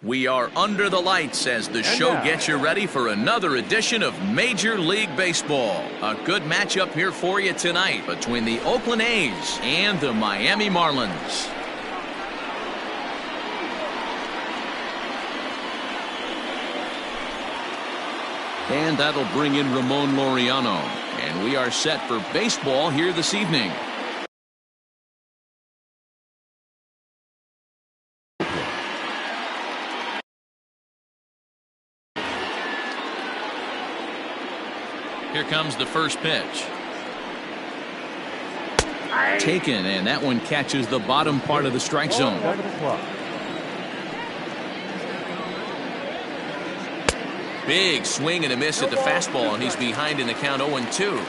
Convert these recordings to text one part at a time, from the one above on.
We are under the lights as the show gets you ready for another edition of Major League Baseball. A good matchup here for you tonight between the Oakland A's and the Miami Marlins. And that'll bring in Ramon Laureano. And we are set for baseball here this evening. Here comes the first pitch. Taken, and that one catches the bottom part of the strike zone. Big swing and a miss at the fastball, and he's behind in the count 0-2.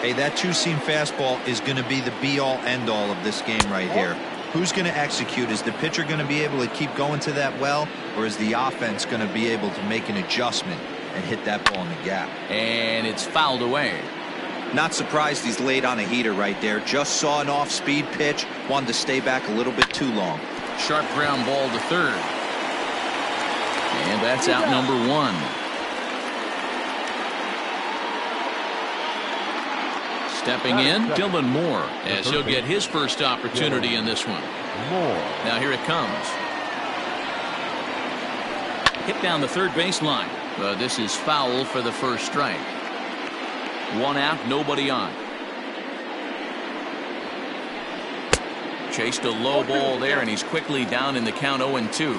Hey, that two-seam fastball is going to be the be-all, end-all of this game right here. Who's going to execute? Is the pitcher going to be able to keep going to that well, or is the offense going to be able to make an adjustment and hit that ball in the gap? And it's fouled away. Not surprised he's laid on a heater right there. Just saw an off-speed pitch, wanted to stay back a little bit too long. Sharp ground ball to third. And that's out number one. Stepping in, Dylan Moore, as he'll get his first opportunity in this one. Now here it comes. Hit down the third baseline. This is foul for the first strike. One out, nobody on. Chased a low ball there, and he's quickly down in the count 0-2.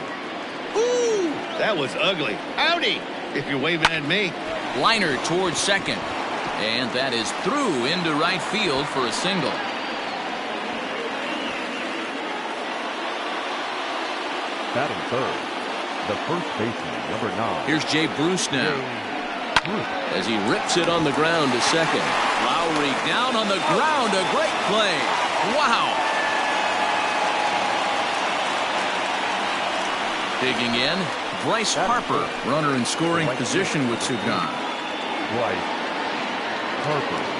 Ooh, that was ugly. Howdy, if you're waving at me. Liner towards second. And that is through into right field for a single. Batting third, the first baseman, number 9. Here's Jay Bruce now. As he rips it on the ground to second. Lowry down on the ground. A great play. Wow. Digging in, Bryce Harper. Runner in scoring position with two gone. Bryce Harper.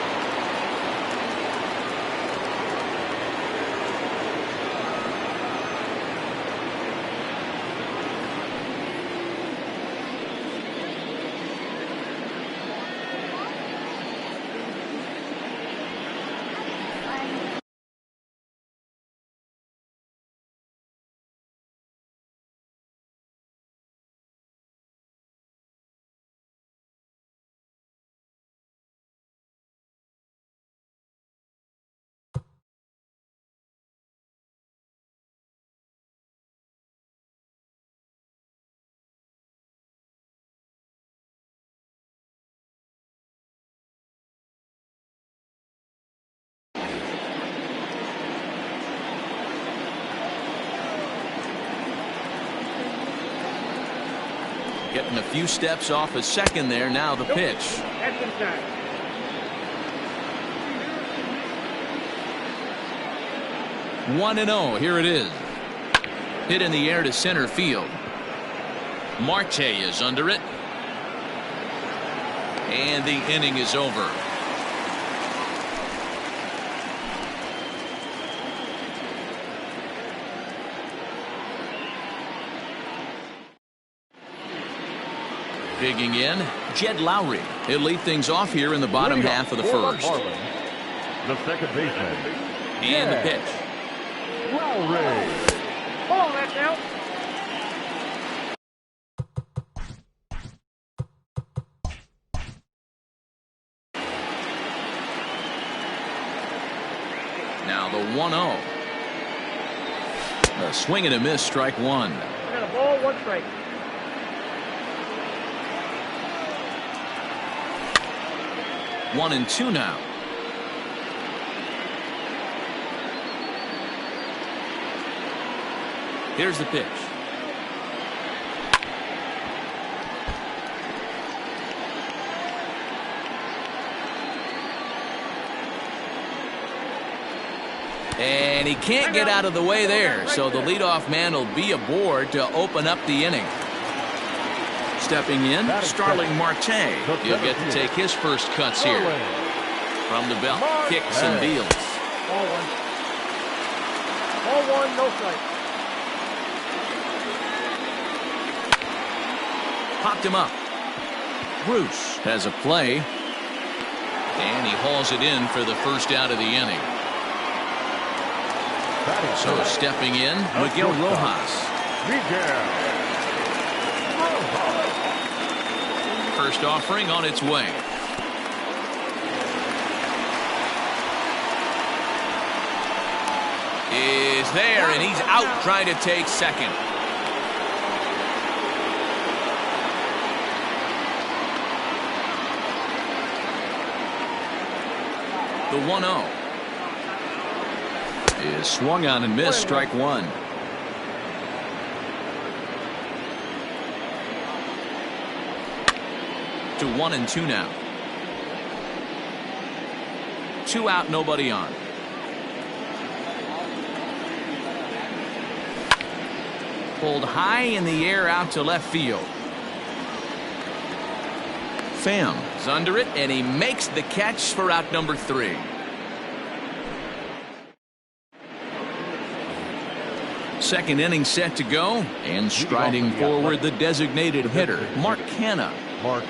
Getting a few steps off a second there. Now the pitch. 1-0. Here it is. Hit in the air to center field. Marte is under it. And the inning is over. Digging in, Jed Lowry. He'll lead things off here in the bottom half of the first. The second baseman. And the pitch. Lowry. Oh, that's out. Now the 1-0. A swing and a miss, strike one. We got a ball, one strike. One and two now. Here's the pitch. And he can't get out of the way there, so the leadoff man will be aboard to open up the inning. Stepping in, Starling Marte. He'll get to take his first cuts here. From the belt, kicks and deals. Ball one. Ball one, no strike. Popped him up. Bruce has a play. And he hauls it in for the first out of the inning. So stepping in, Miguel Rojas. First offering on its way. Is there, and he's out trying to take second. The 1-0 is swung on and missed. Strike one. To 1-2 now. 2 out, nobody on. Pulled high in the air out to left field. Pham is under it, and he makes the catch for out number 3. Second inning set to go, and striding forward the designated hitter, Mark Canha.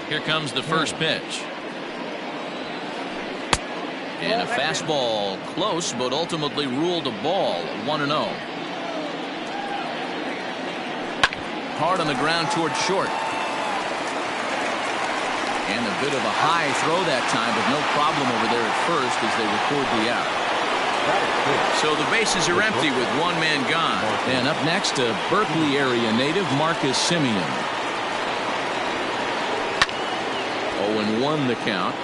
Here comes the first pitch. And a fastball close, but ultimately ruled a ball. 1-0. Hard on the ground toward short. And a bit of a high throw that time, but no problem over there at first as they record the out. So the bases are empty with one man gone. And up next, a Berkeley area native, Marcus Semien. 0-1 the count.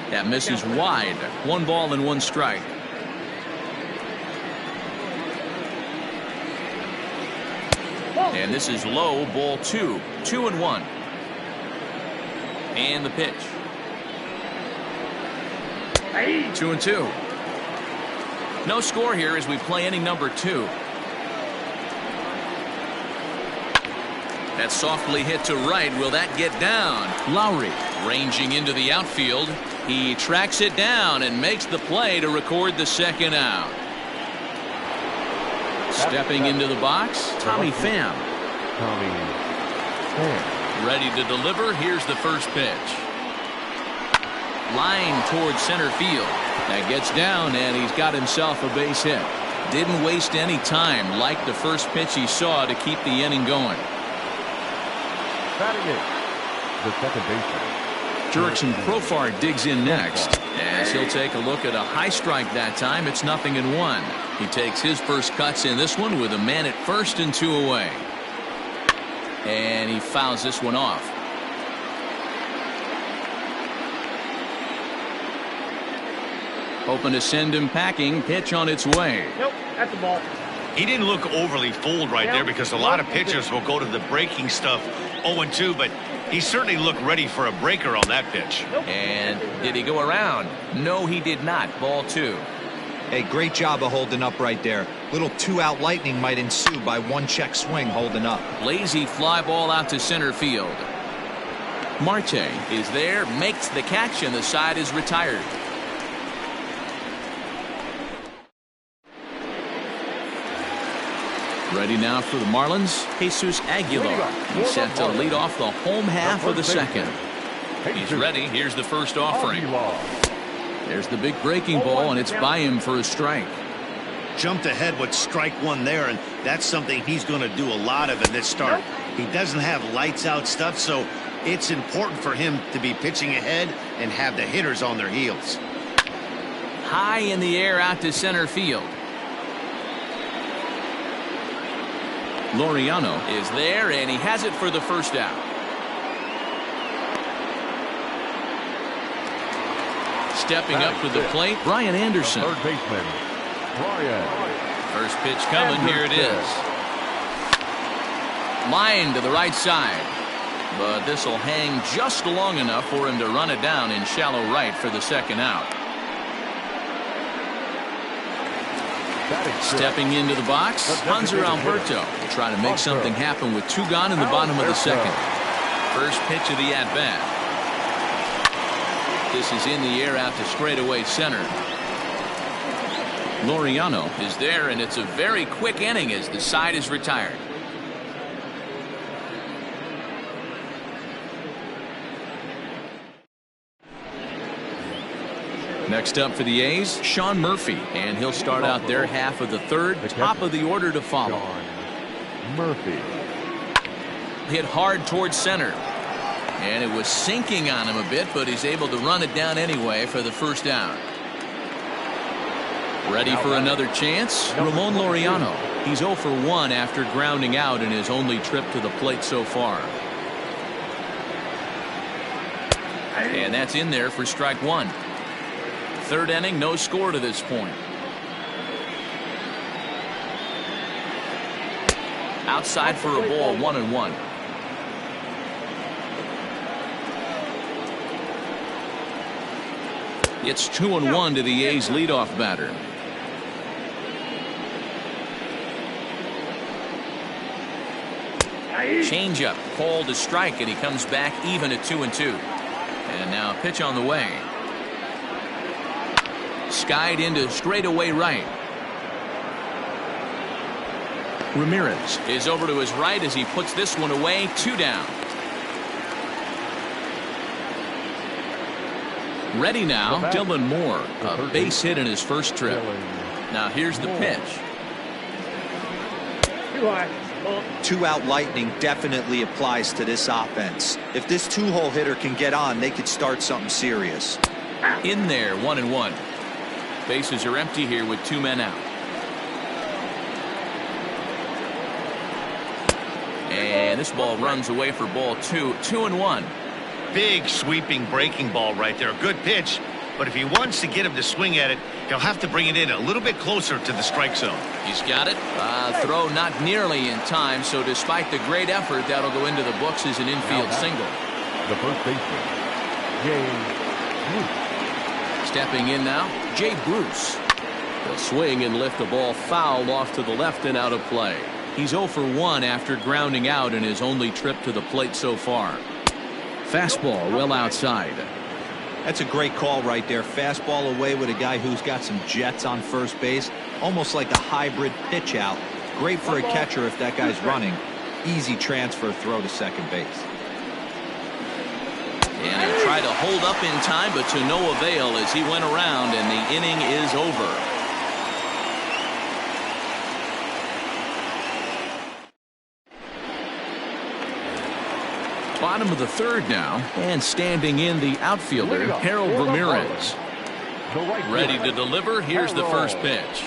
That misses wide. 1 ball and 1 strike. And this is low, ball 2. 2-1. And the pitch. 2-2. No score here as we play inning number 2. That's softly hit to right. Will that get down? Lowry ranging into the outfield. He tracks it down and makes the play to record the second out. Stepping into the box, Tommy Pham. Ready to deliver. Here's the first pitch. Line towards center field. That gets down, and he's got himself a base hit. Didn't waste any time like the first pitch he saw to keep the inning going. Batting it, the second baseman. Jurickson Profar digs in next as he'll take a look at a high strike that time. It's 0-1. He takes his first cuts in this one with a man at first and 2 away. And he fouls this one off. Hoping to send him packing. Pitch on its way. Nope, that's the ball. He didn't look overly fooled right there because a lot of pitchers will go to the breaking stuff 0-2, but he certainly looked ready for a breaker on that pitch. And did he go around? No, he did not. Ball 2. Hey, great job of holding up right there. Little 2-out lightning might ensue by 1 check swing holding up. Lazy fly ball out to center field. Marte is there, makes the catch, and the side is retired. Ready now for the Marlins, Jesus Aguilar. He's set to lead off the home half of the second. He's ready. Here's the first offering. There's the big breaking ball, and it's by him for a strike. Jumped ahead with strike 1 there, and that's something he's going to do a lot of in this start. He doesn't have lights out stuff, so it's important for him to be pitching ahead and have the hitters on their heels. High in the air out to center field. Laureano is there, and he has it for the first out. Stepping up to the plate, Brian Anderson. Third baseman, Brian. First pitch coming. Here it is. Line to the right side. But this will hang just long enough for him to run it down in shallow right for the second out. Stepping into the box, Hanser Alberto trying to make something happen with 2 gone in the bottom of the second. First pitch of the at-bat. This is in the air out to straightaway center. Laureano is there, and it's a very quick inning as the side is retired. Next up for the A's, Sean Murphy, and he'll start out their half of the third, top of the order to follow. Sean Murphy. Hit hard towards center, and it was sinking on him a bit, but he's able to run it down anyway for the first down. Ready for another chance? Ramon Laureano. He's 0 for 1 after grounding out in his only trip to the plate so far. And that's in there for strike one. Third inning, no score to this point. Outside for a ball, 1-1. It's 2-1 to the A's leadoff batter. Changeup called a strike, and he comes back even at 2-2. And now a pitch on the way. Skied into straightaway right. Ramirez is over to his right as he puts this one away. 2 down. Ready now, Dylan Moore, a base hit in his first trip. Now here's the pitch. Too high. 2-out lightning definitely applies to this offense. If this 2-hole hitter can get on, they could start something serious. In there, 1-1. Bases are empty here with 2 men out. And this ball runs away for ball 2. 2-1. Big sweeping breaking ball right there. A good pitch, but if he wants to get him to swing at it, he'll have to bring it in a little bit closer to the strike zone. He's got it. Throw not nearly in time, so despite the great effort, that'll go into the books as an infield single. The first baseman, Jay Bruce. Stepping in now, Jay Bruce. He'll swing and lift the ball foul off to the left and out of play. He's 0 for 1 after grounding out in his only trip to the plate so far. Fastball well outside. That's a great call right there. Fastball away with a guy who's got some jets on first base. Almost like a hybrid pitch out. Great for a catcher if that guy's running. Easy transfer throw to second base. And he'll try to hold up in time, but to no avail as he went around, and the inning is over. Bottom of the third now, and standing in the outfielder, Harold Ramirez. Ready to deliver. Here's the first pitch.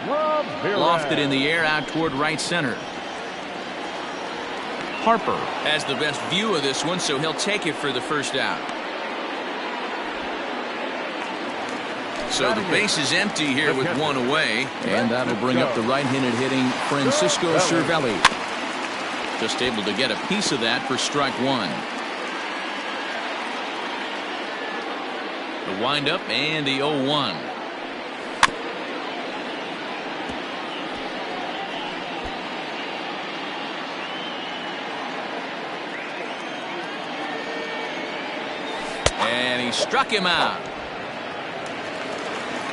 Lofted in the air out toward right center. Harper has the best view of this one, so he'll take it for the first out. So the base is empty here with 1 away, and that'll bring up the right-handed hitting Francisco Cervelli. Just able to get a piece of that for strike one. The windup and the 0-1. And he struck him out.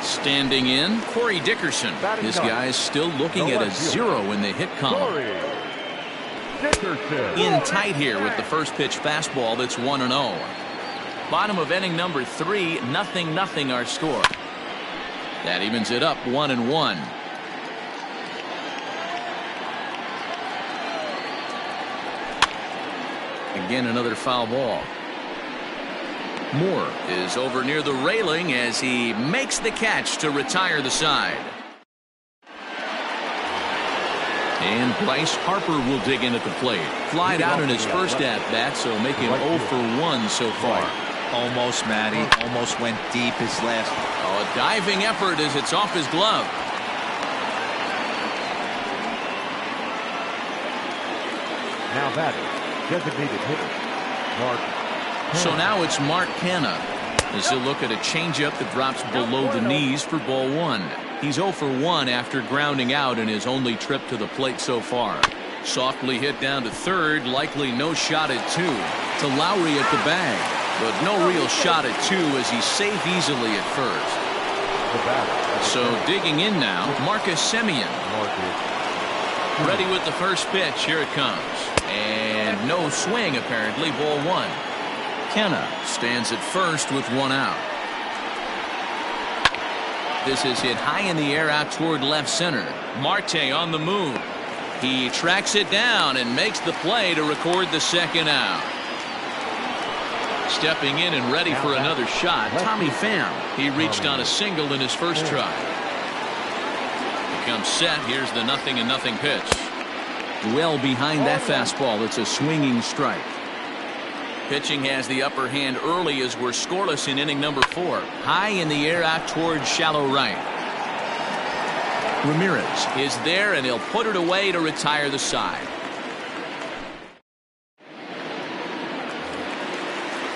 Standing in, Corey Dickerson. This guy is still looking at a 0 in the hit column. In tight here with the first pitch fastball that's 1-0. Bottom of inning number 3, 0-0 our score. That evens it up 1-1. Again, another foul ball. Moore is over near the railing as he makes the catch to retire the side. And Bryce Harper will dig in at the plate. Flied out in his first at-bat, so making 0 for 1 so far. Almost, Matty. Almost went deep his last. Oh, a diving effort as it's off his glove. Now batting, designated hitter, Mark. So now it's Mark Canha as he'll look at a changeup that drops below the knees for ball 1. He's 0 for 1 after grounding out in his only trip to the plate so far. Softly hit down to third, likely no shot at 2. To Lowry at the bag, but no real shot at 2 as he's safe easily at first. The batter. So digging in now, Marcus Semien. Ready with the first pitch. Here it comes. And no swing, apparently. Ball one. Kenna stands at first with one out. This is hit high in the air out toward left center. Marte on the move. He tracks it down and makes the play to record the second out. Stepping in and ready for another shot, Tommy Pham. He reached on a single in his first try. Becomes set. Here's the 0-0 pitch. Well behind that fastball. It's a swinging strike. Pitching has the upper hand early as we're scoreless in inning number 4. High in the air out towards shallow right. Ramirez is there, and he'll put it away to retire the side.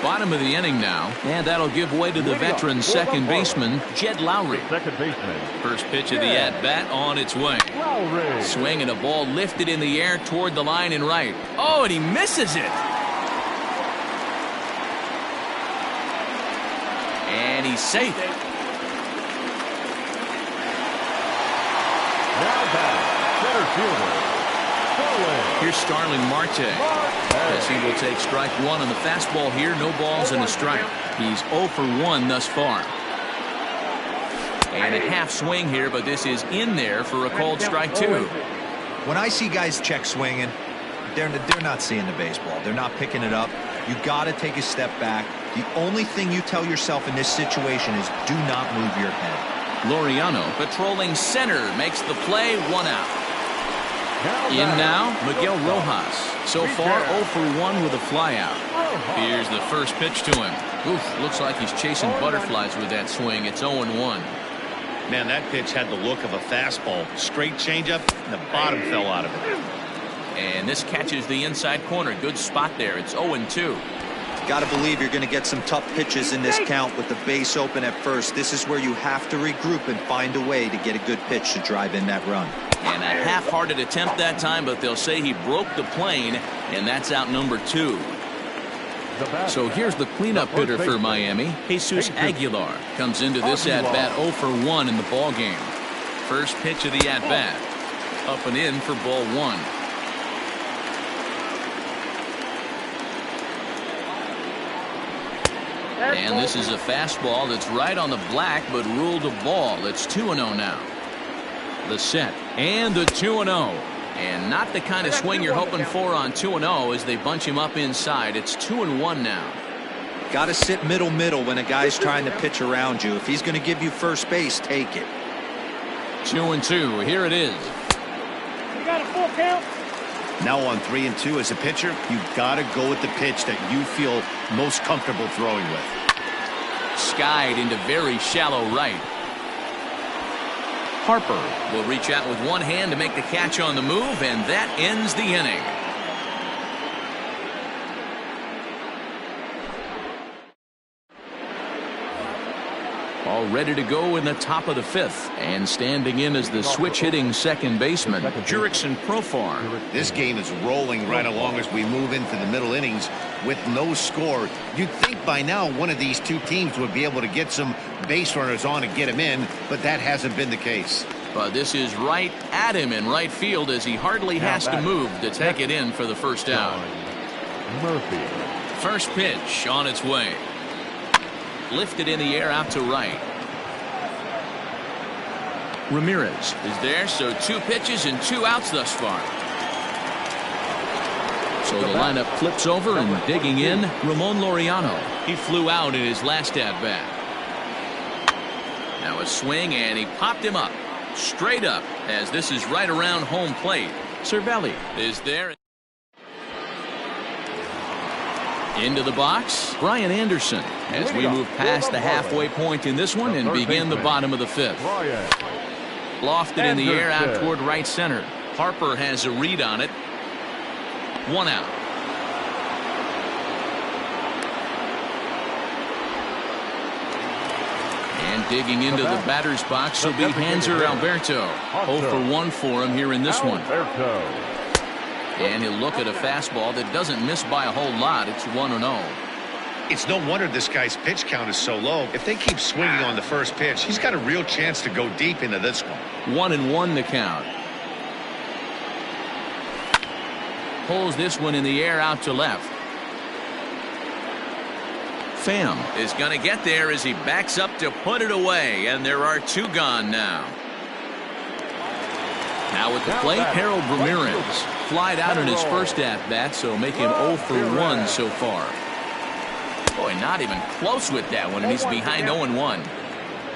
Bottom of the inning now, and that'll give way to the veteran second baseman, Jed Lowry. Second baseman. First pitch of the at-bat on its way. Lowry. Swing and a ball lifted in the air toward the line and right. Oh, and he misses it. And he's safe. Now back, center fielder. Here's Starling Marte. As he will take strike one on the fastball here. No balls and a strike. He's 0 for 1 thus far. And a half swing here, but this is in there for a called strike two. When I see guys check swinging, they're not seeing the baseball. They're not picking it up. You got to take a step back. The only thing you tell yourself in this situation is do not move your head. Laureano patrolling center makes the play. One out. In now, Miguel Rojas. So far 0 for 1 with a flyout. Here's the first pitch to him. Oof, looks like he's chasing butterflies with that swing. It's 0-1. Man, that pitch had the look of a fastball. Straight changeup, and the bottom fell out of it. And this catches the inside corner. Good spot there. It's 0-2. Got to believe you're going to get some tough pitches in this count with the base open at first. This is where you have to regroup and find a way to get a good pitch to drive in that run. And a half-hearted attempt that time, but they'll say he broke the plane, and that's out number 2. So here's the cleanup hitter for Miami. Jesus Aguilar comes into this at-bat 0 for 1 in the ball game. First pitch of the at-bat. Up and in for ball 1. And this is a fastball that's right on the black, but ruled a ball. It's 2-0 now. The set and the 2-0. And not the kind of swing you're hoping for on 2-0 as they bunch him up inside. It's 2-1 now. Got to sit middle when a guy's trying to pitch around you. If he's going to give you first base, take it. 2-2. Here it is. You got a full count. Now on 3-2 as a pitcher, you've got to go with the pitch that you feel most comfortable throwing with. Skied into very shallow right. Harper will reach out with one hand to make the catch on the move, and that ends the inning. All ready to go in the top of the 5th, and standing in as the switch-hitting second baseman, Jurickson Profar. This game is rolling right along as we move into the middle innings with no score. You'd think by now one of these two teams would be able to get some base runners on and get him in, but that hasn't been the case. But this is right at him in right field as he hardly has to move to take it in for the first out. Murphy. First pitch on its way. Lifted in the air out to right. Ramirez is there, so 2 pitches and 2 outs thus far. So the lineup flips over, and digging in, Ramon Laureano. He flew out in his last at-bat. Now a swing, and he popped him up. Straight up, as this is right around home plate. Cervelli is there. Into the box, Brian Anderson, as we move past the halfway point in this one and begin the bottom of the 5th. Lofted in the air out toward right center. Harper has a read on it. 1 out. And digging into the batter's box will be Hanser Alberto. 0 for 1 for him here in this one. And he'll look at a fastball that doesn't miss by a whole lot. It's 1-0. It's no wonder this guy's pitch count is so low. If they keep swinging on the first pitch, he's got a real chance to go deep into this one. 1-1 the count. Pulls this one in the air out to left. Pham is going to get there as he backs up to put it away, and there are 2 gone now. Now at the plate, Harold Ramirez flied out in his first at-bat, so make him 0 for 1 so far. Boy, not even close with that one, and he's behind 0-1.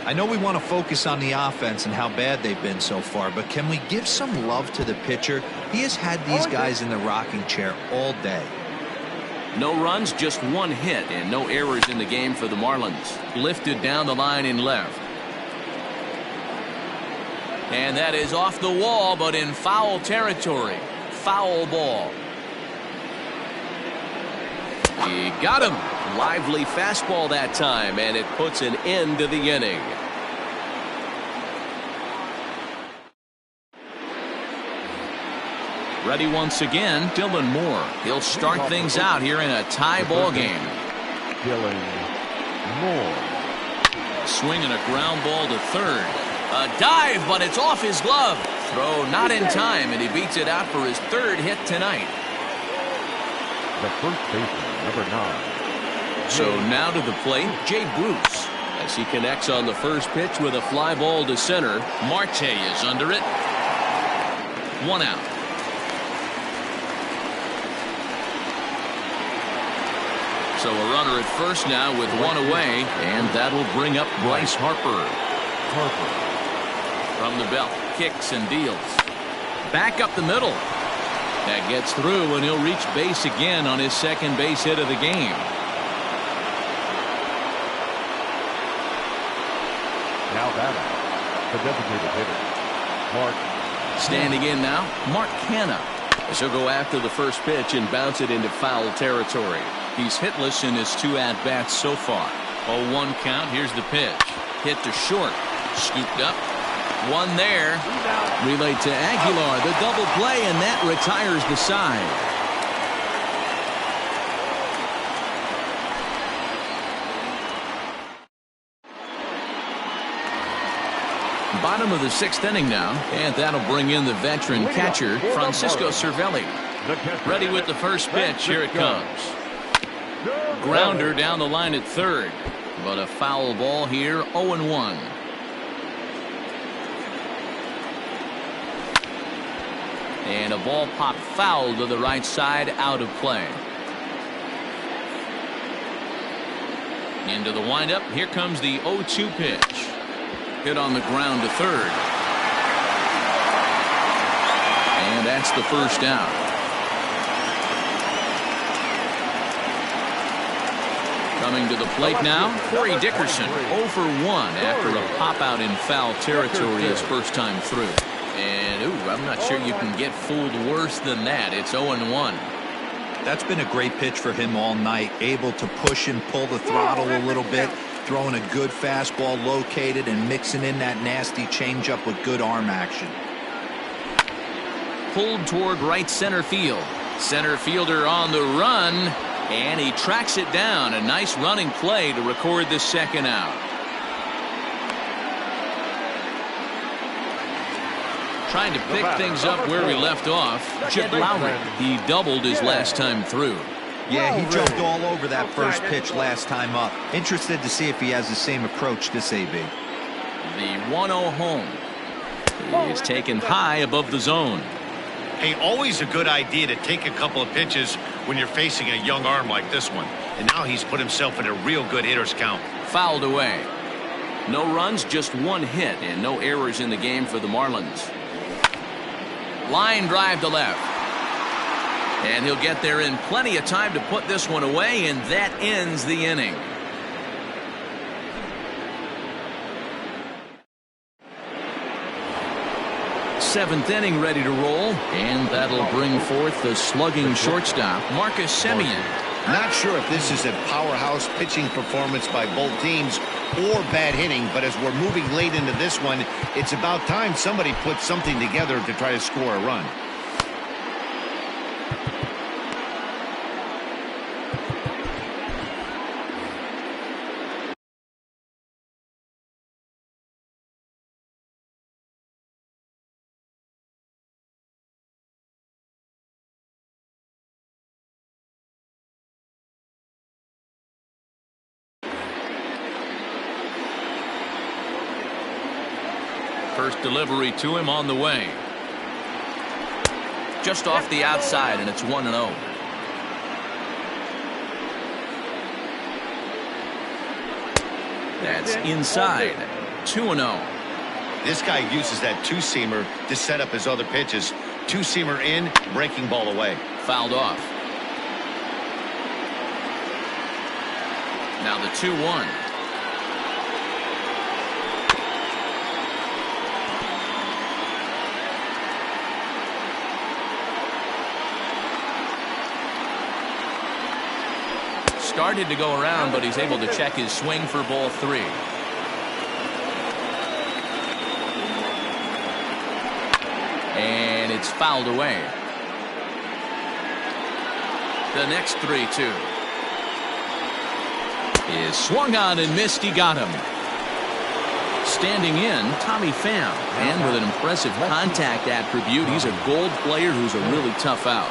I know we want to focus on the offense and how bad they've been so far, but can we give some love to the pitcher? He has had these guys in the rocking chair all day. No runs, just 1 hit, and no errors in the game for the Marlins. Lifted down the line in left. And that is off the wall, but in foul territory. Foul ball. He got him. Lively fastball that time, and it puts an end to the inning. Ready once again, Dylan Moore. He'll start things out here in a tie ball game. Dylan Moore. Swinging a ground ball to third. A dive, but it's off his glove. Throw not in time, and he beats it out for his 3rd hit tonight. The first baseman, number 9. So now to the plate, Jay Bruce, as he connects on the first pitch with a fly ball to center. Marte is under it. 1 out. So a runner at first now with 1 away, and that'll bring up Bryce Harper. From the belt, kicks and deals. Back up the middle. That gets through, and he'll reach base again on his 2nd base hit of the game. Now batting, the designated hitter, Mark. Standing in now, Mark Canha. He'll go after the first pitch and bounce it into foul territory. He's hitless in his 2 at-bats so far. 0-1 count. Here's the pitch. Hit to short. Scooped up. 1 there. Relayed to Aguilar. The double play, and that retires the side. Bottom of the 6th inning now, and that'll bring in the veteran catcher, Francisco Cervelli. Ready with the first pitch. Here it comes. Grounder down the line at third, but a foul ball here. 0-1. And a ball popped foul to the right side, out of play. Into the windup. Here comes the 0-2 pitch. Hit on the ground to third. And that's the first down. Coming to the plate now, Corey Dickerson, 0 for 1 after a pop out in foul territory his first time through. And I'm not sure you can get fooled worse than that. It's 0-1. That's been a great pitch for him all night. Able to push and pull the throttle a little bit. Throwing a good fastball located and mixing in that nasty changeup with good arm action. Pulled toward right center field. Center fielder on the run, and he tracks it down. A nice running play to record the 2nd out. Trying to pick things up where we left off. Chip Lowry. He doubled his last time through. Yeah, he jumped all over that first pitch last time up. Interested to see if he has the same approach this AB. The 1-0 home. He is taken high above the zone. Hey, always a good idea to take a couple of pitches when you're facing a young arm like this one. And now he's put himself in a real good hitter's count. Fouled away. No runs, just 1 hit, and no errors in the game for the Marlins. Line drive to left. And he'll get there in plenty of time to put this one away, and that ends the inning. Seventh inning ready to roll, and that'll bring forth the slugging shortstop, Marcus Semien. Not sure if this is a powerhouse pitching performance by both teams or bad hitting, but as we're moving late into this one, it's about time somebody puts something together to try to score a run. First delivery to him on the way. Just off the outside, and it's 1-0. That's inside. 2-0. This guy uses that two-seamer to set up his other pitches. Two-seamer in, breaking ball away. Fouled off. Now the 2-1. Started to go around, but he's able to check his swing for ball 3. And it's fouled away. The next 3-2 is swung on and missed. He got him. Standing in, Tommy Pham, and with an impressive contact attribute, he's a gold player who's a really tough out.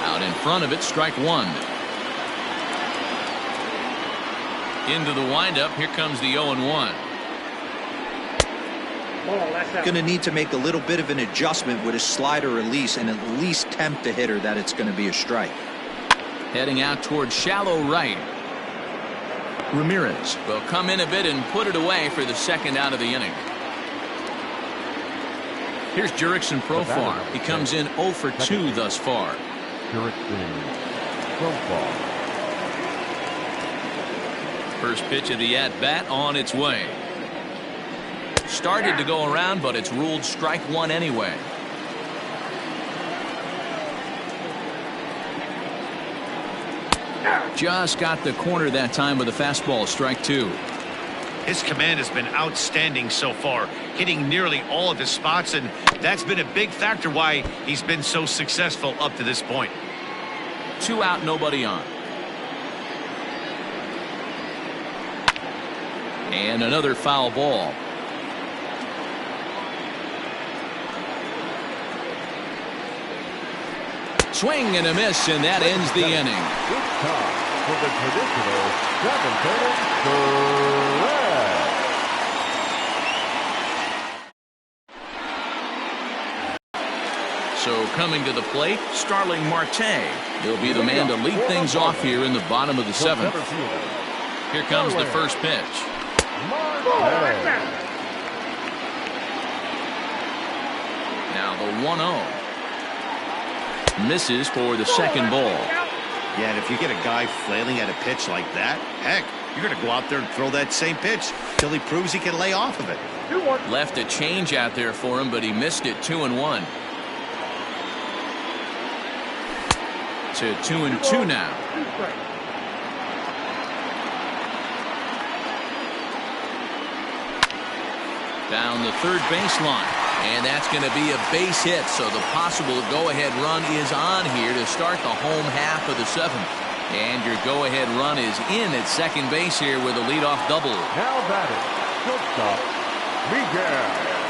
Out in front of it, strike 1. Into the windup, here comes the 0-1. Going to need to make a little bit of an adjustment with his slider release and at least tempt the hitter that it's going to be a strike. Heading out towards shallow right. Ramirez will come in a bit and put it away for the second out of the inning. Here's Jurickson Profar. He comes in 0 for 2 thus far. First pitch of the at-bat on its way. Started to go around, but it's ruled strike 1 anyway. Just got the corner that time with a fastball, strike 2. His command has been outstanding so far, hitting nearly all of his spots, and that's been a big factor why he's been so successful up to this point. 2 out, nobody on. And another foul ball. Swing and a miss, and that ends the inning. It's time for the traditional 7th inning. So coming to the plate, Starling Marte. He'll be the man to lead things off here in the bottom of the 7th. Here comes the first pitch. Now the 1-0. Misses for the second ball. Yeah, and if you get a guy flailing at a pitch like that, heck, you're going to go out there and throw that same pitch till he proves he can lay off of it. Left a change out there for him, but he missed it. 2-1. To 2-2 now. Down the third baseline. And that's going to be a base hit, so the possible go-ahead run is on here to start the home half of the 7th. And your go-ahead run is in at second base here with a leadoff double. Now batting, shortstop, Miguel.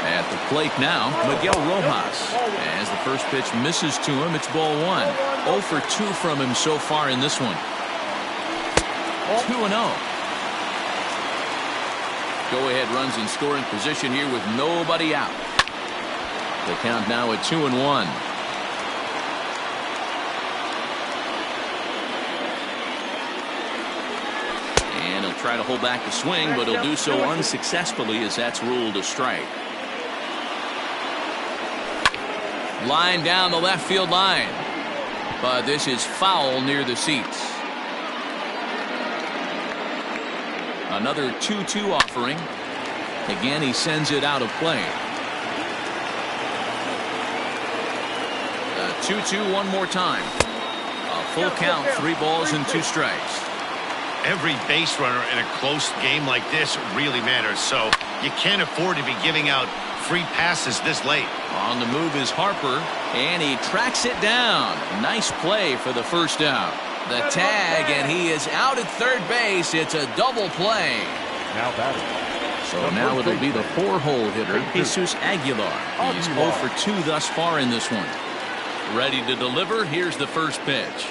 At the plate now, Miguel Rojas. As the first pitch misses to him, it's ball 1. 0 for 2 from him so far in this one. 2-0. Go-ahead runs in scoring position here with nobody out. The count now at 2-1. And he'll try to hold back the swing, but he'll do so unsuccessfully as that's ruled a strike. Line down the left field line. But this is foul near the seats. Another 2-2 offering. Again, he sends it out of play. 2-2 one more time. A full count, 3 balls and 2 strikes. Every base runner in a close game like this really matters, so you can't afford to be giving out free passes this late. On the move is Harper, and he tracks it down. Nice play for the first out. The tag, and he is out at third base. It's a double play. Now batting. So now it'll be the 4-hole hitter, Jesus Aguilar. He's 0 for 2 thus far in this one. Ready to deliver. Here's the first pitch.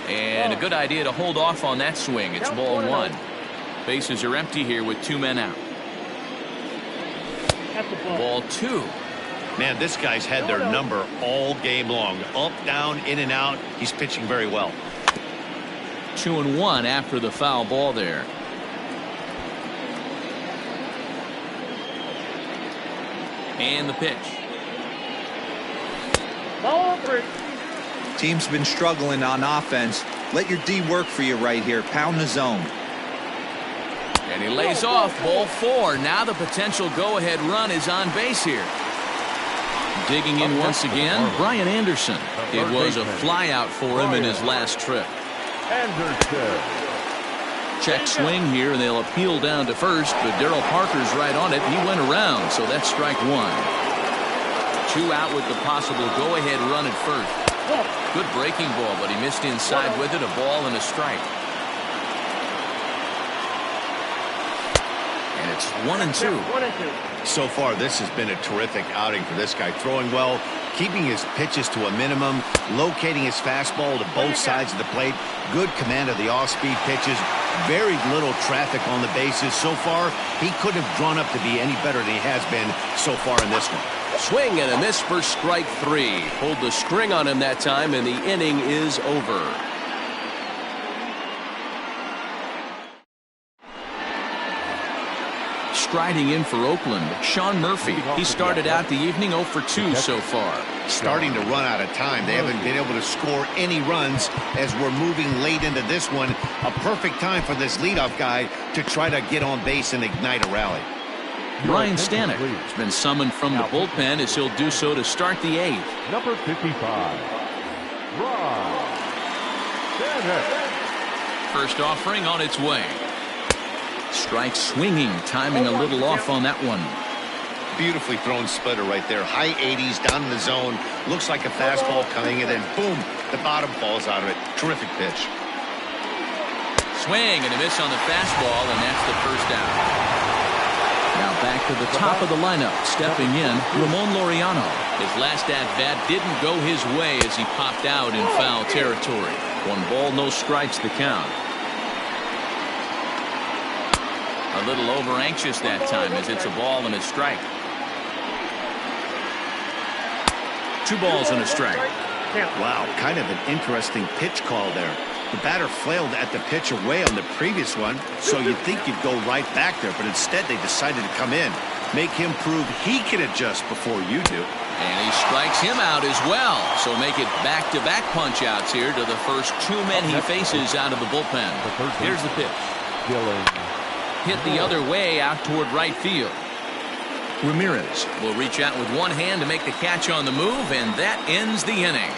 And a good idea to hold off on that swing. It's ball 1. Bases are empty here with 2 men out. Ball 2. Man, this guy's had their number all game long. Up, down, in and out. He's pitching very well. 2-1 after the foul ball there. And the pitch. Ball 3. Team's been struggling on offense. Let your D work for you right here. Pound the zone. And he lays off. Ball 4. Now the potential go-ahead run is on base here. Digging in once again, Brian Anderson. It was a flyout for him in his last trip. Check swing here, and they'll appeal down to first, but Darryl Parker's right on it. He went around, so that's strike 1. 2 out with the possible go-ahead run at first. Good breaking ball, but he missed inside with it. A ball and a strike. And it's 1-2. So far, this has been a terrific outing for this guy. Throwing well, keeping his pitches to a minimum, locating his fastball to both sides of the plate. Good command of the off-speed pitches. Very little traffic on the bases. So far, he couldn't have drawn up to be any better than he has been so far in this one. Swing and a miss for strike 3. Pulled the string on him that time, and the inning is over. Striding in for Oakland, Sean Murphy. He started out the evening 0 for 2 so far. Starting to run out of time. They haven't been able to score any runs as we're moving late into this one. A perfect time for this leadoff guy to try to get on base and ignite a rally. Ryan Stanek has been summoned from the bullpen as he'll do so to start the 8th. Number 55, Ryan Stanek. First offering on its way. Strike swinging, timing a little off on that one. Beautifully thrown splitter right there. High 80s down in the zone. Looks like a fastball coming, and then boom, the bottom falls out of it. Terrific pitch. Swing and a miss on the fastball, and that's the first out. Now back to the top of the lineup. Stepping in, Ramon Laureano. His last at-bat didn't go his way as he popped out in foul territory. 1 ball, no strikes the count. A little over anxious that time as it's a ball and a strike. 2 balls and a strike. Wow, kind of an interesting pitch call there. The batter flailed at the pitch away on the previous one, so you'd think you'd go right back there, but instead they decided to come in. Make him prove he can adjust before you do. And he strikes him out as well. So make it back-to-back punch-outs here to the first 2 men he faces out of the bullpen. Here's the pitch. Hit the other way out toward right field. Ramirez will reach out with one hand to make the catch on the move, and that ends the inning.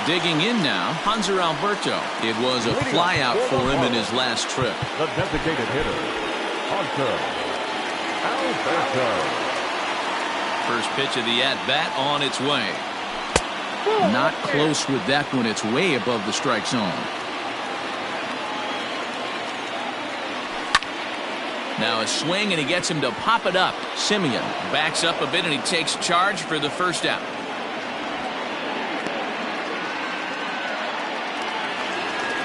Digging in now, Hanser Alberto. It was a flyout for him in his last trip. The designated hitter, Hanser Alberto. First pitch of the at-bat on its way. Not close with that one. It's way above the strike zone. Now a swing, and he gets him to pop it up. Simeon backs up a bit, and he takes charge for the first out.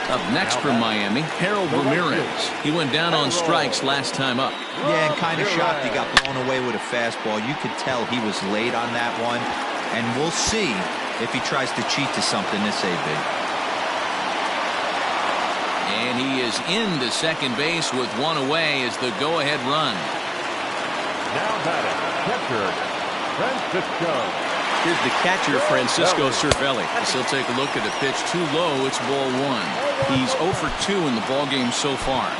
Up next from Miami, Harold Ramirez. He went down on strikes last time up. Yeah, and kind of shocked he got blown away with a fastball. You could tell he was late on that one, and we'll see if he tries to cheat to something this AB. And he is into second base with 1 away as the go-ahead run. Now batting, catcher Francisco. Here's the catcher, Francisco Cervelli. As he'll take a look at the pitch. Too low, it's ball 1. He's 0 for 2 in the ballgame so far.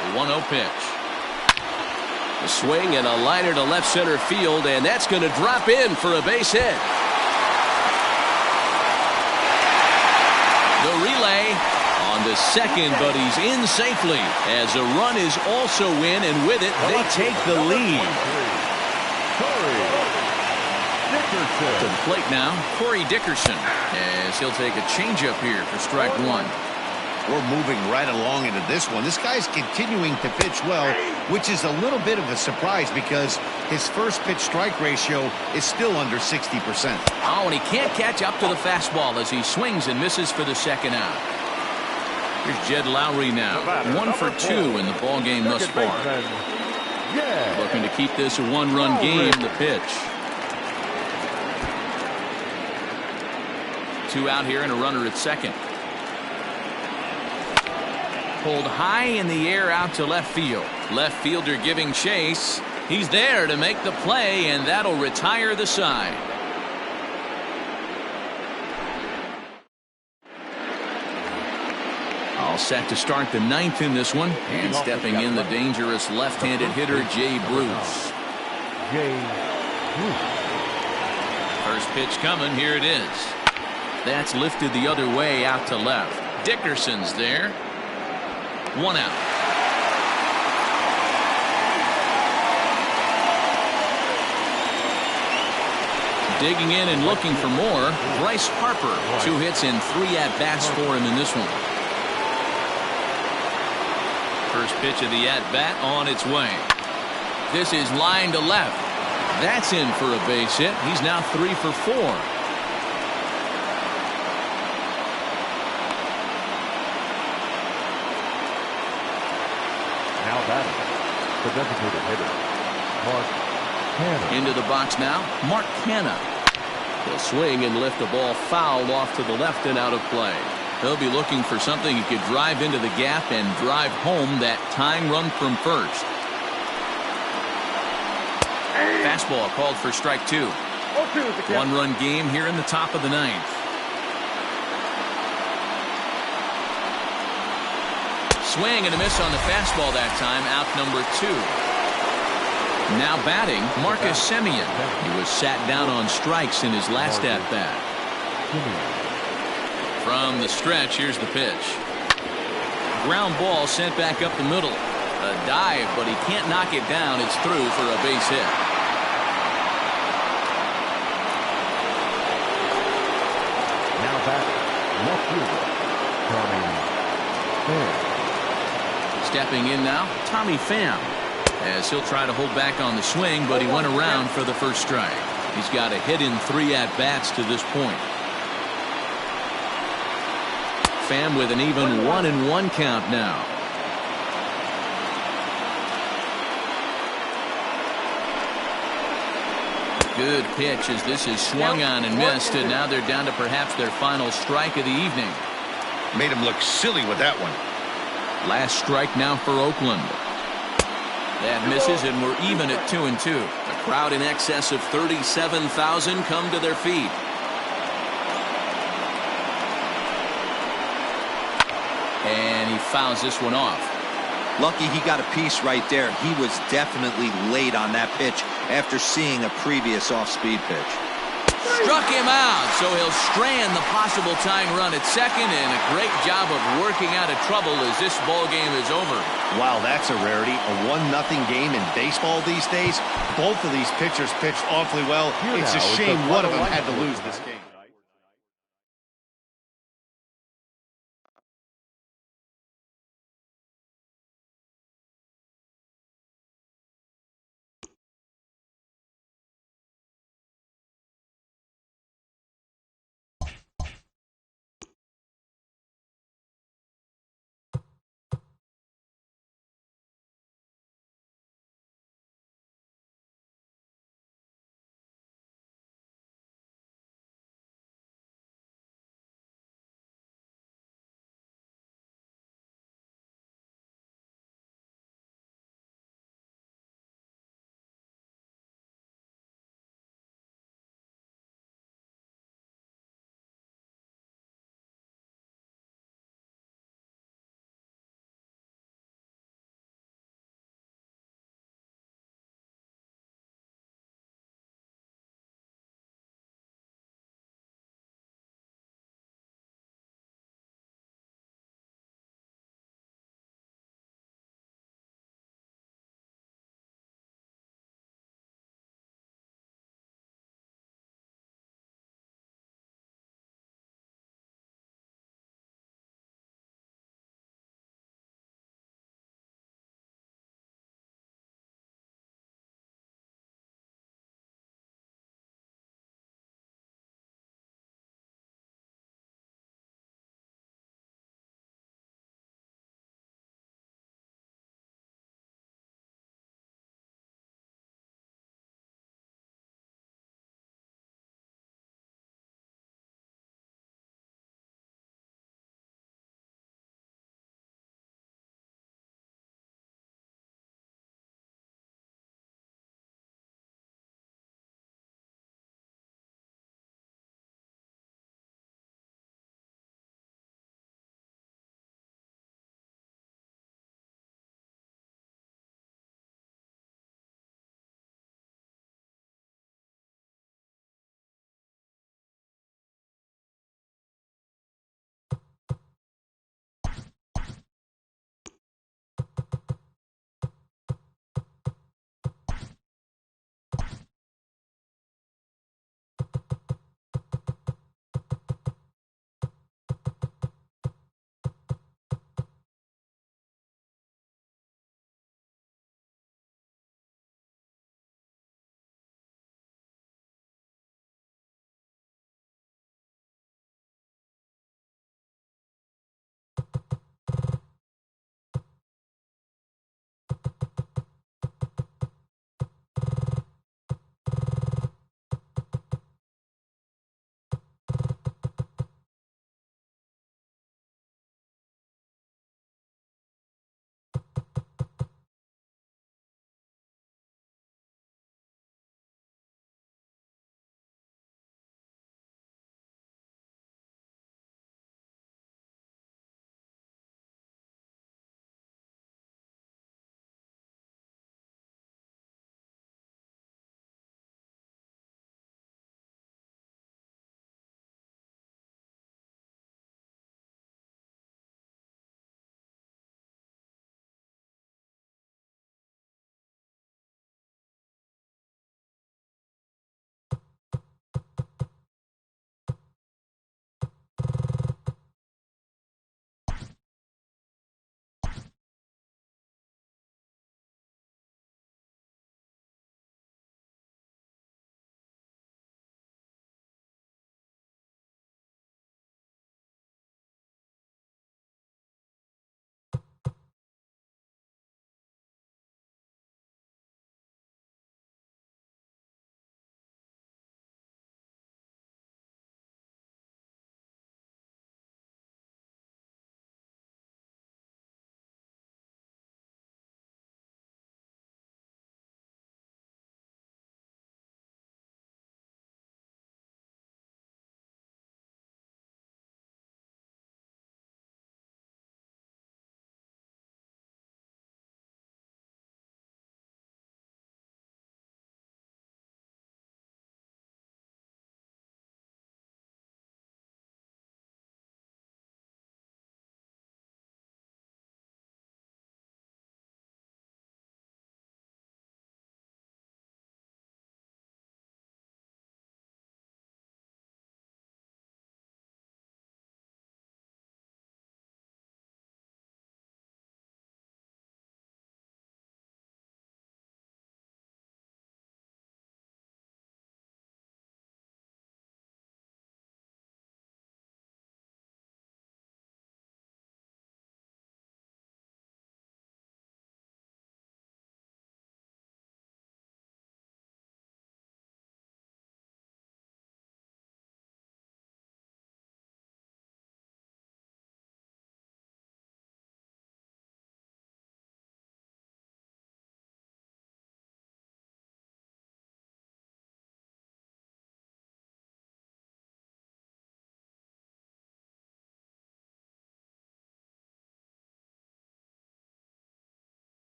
The 1-0 pitch. A swing and a liner to left center field, and that's going to drop in for a base hit. The relay on the second, but he's in safely as a run is also in, and with it, they take the lead. Dickerson. To the plate now, Corey Dickerson, as he'll take a changeup here for strike one. We're moving right along into this one. This guy's continuing to pitch well, which is a little bit of a surprise because his first pitch strike ratio is still under 60%. Oh, and he can't catch up to the fastball as he swings and misses for the second out. Here's Jed Lowry now, 1 for 2 in the ball game thus far. Yeah. Looking to keep this a one-run game. The pitch. 2 out here and a runner at second. Pulled high in the air out to left field. Left fielder giving chase. He's there to make the play, and that'll retire the side. All set to start the 9th in this one. And stepping in, the dangerous left-handed hitter, Jay Bruce. First pitch coming. Here it is. That's lifted the other way out to left. Dickerson's there. 1 out. Digging in and looking for more, Bryce Harper. 2 hits and 3 at-bats for him in this one. First pitch of the at-bat on its way. This is line to left. That's in for a base hit. He's now 3 for 4. Now batting, the designated hitter, Mark Canha. Into the box now, Mark Canha. He'll swing and lift the ball foul off to the left and out of play. He'll be looking for something he could drive into the gap and drive home that tying run from first. Fastball called for strike 2. 1-run game here in the top of the 9th. Swing and a miss on the fastball that time, out number 2. Now batting, Marcus Semien. He was sat down on strikes in his last at-bat. From the stretch, here's the pitch. Ground ball sent back up the middle. A dive, but he can't knock it down. It's through for a base hit. Now batting, left fielder, Tommy Pham. Stepping in now, Tommy Pham, as he'll try to hold back on the swing, but he went around for the first strike. He's got a hit in 3 at-bats to this point. Pham with an even 1-1 count now. Good pitch as this is swung on and missed, and now they're down to perhaps their final strike of the evening. Made him look silly with that one. Last strike now for Oakland. That misses, and we're even at 2-2. A crowd in excess of 37,000 come to their feet. And he fouls this one off. Lucky he got a piece right there. He was definitely late on that pitch after seeing a previous off-speed pitch. Struck him out, so he'll strand the possible tying run at second, and a great job of working out of trouble as this ball game is over. Wow, that's a rarity. A 1-0 game in baseball these days. Both of these pitchers pitched awfully well. It's a shame one of them had to lose this game.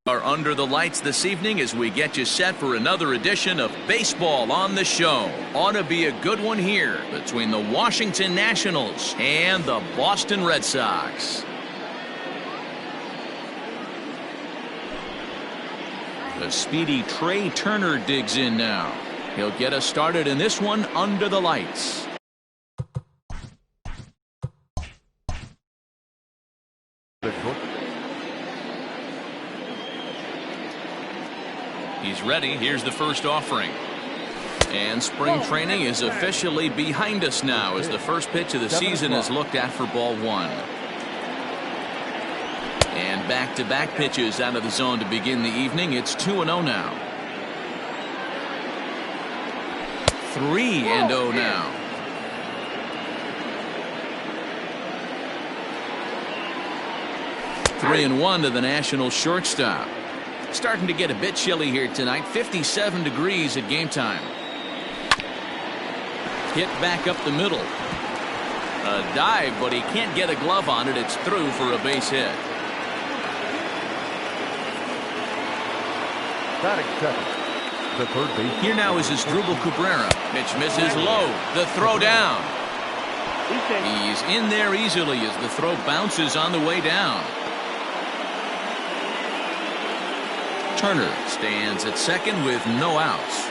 Are under the lights this evening as we get you set for another edition of Baseball on the Show. Ought to be a good one here between the Washington Nationals and the Boston Red Sox. The speedy Trey Turner digs in now. He'll get us started in this one under the lights. He's ready. Here's the first offering. And spring training is officially behind us now as the first pitch of the season is looked at for ball one. And back-to-back pitches out of the zone to begin the evening. It's 2-0 now. 3-0 now. 3-1 to the Nationals shortstop. Starting to get a bit chilly here tonight. 57 degrees at game time. Hit back up the middle. A dive, but he can't get a glove on it. It's through for a base hit. Batting second, the third base. Here now is Asdrubal Cabrera. Pitch misses low. The throw down. He's in there easily as the throw bounces on the way down. Turner stands at second with no outs.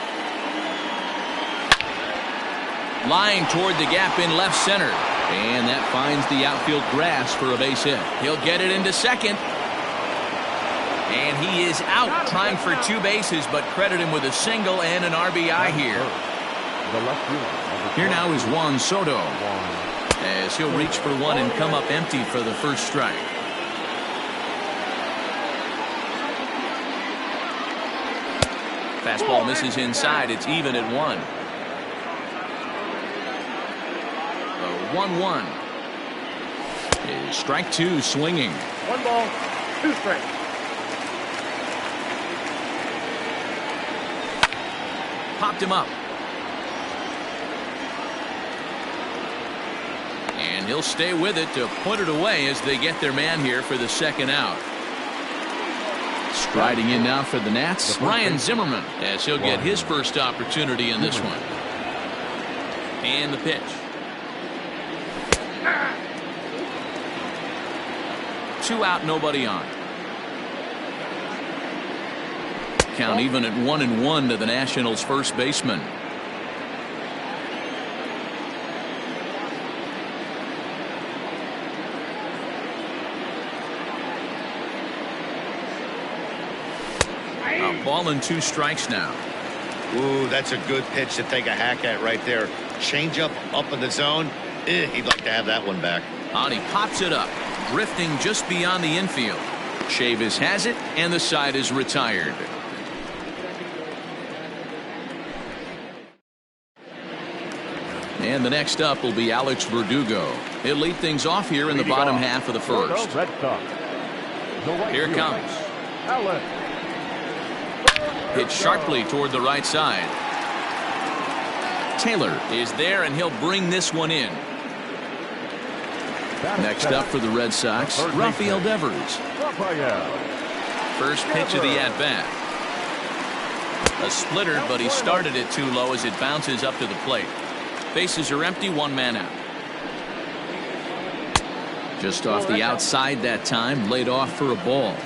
Lying toward the gap in left center. And that finds the outfield grass for a base hit. He'll get it into second. And he is out trying for two bases, but credit him with a single and an RBI here. Here now is Juan Soto as he'll reach for one and come up empty for the first strike. Fastball misses inside. It's even at 1. The 1-1 is strike 2 swinging. 1 ball, 2 strikes. Popped him up. And he'll stay with it to put it away as they get their man here for the second out. Striding in now for the Nats, Ryan Zimmerman, as he'll get his first opportunity in this one. And the pitch. 2 out, nobody on. Count even at 1-1 to the Nationals' first baseman. A ball and 2 strikes now. Ooh, that's a good pitch to take a hack at right there. Change up in the zone. He'd like to have that one back. And he pops it up, drifting just beyond the infield. Chavis has it, and the side is retired. And the next up will be Alex Verdugo. He'll lead things off here in the bottom half of the first. Here it comes. Hit sharply toward the right side. Taylor is there, and he'll bring this one in. Next up for the Red Sox, Rafael Devers. First pitch of the at-bat. A splitter, but he started it too low as it bounces up to the plate. Bases are empty, 1 man out. Just off the outside that time, laid off for a ball.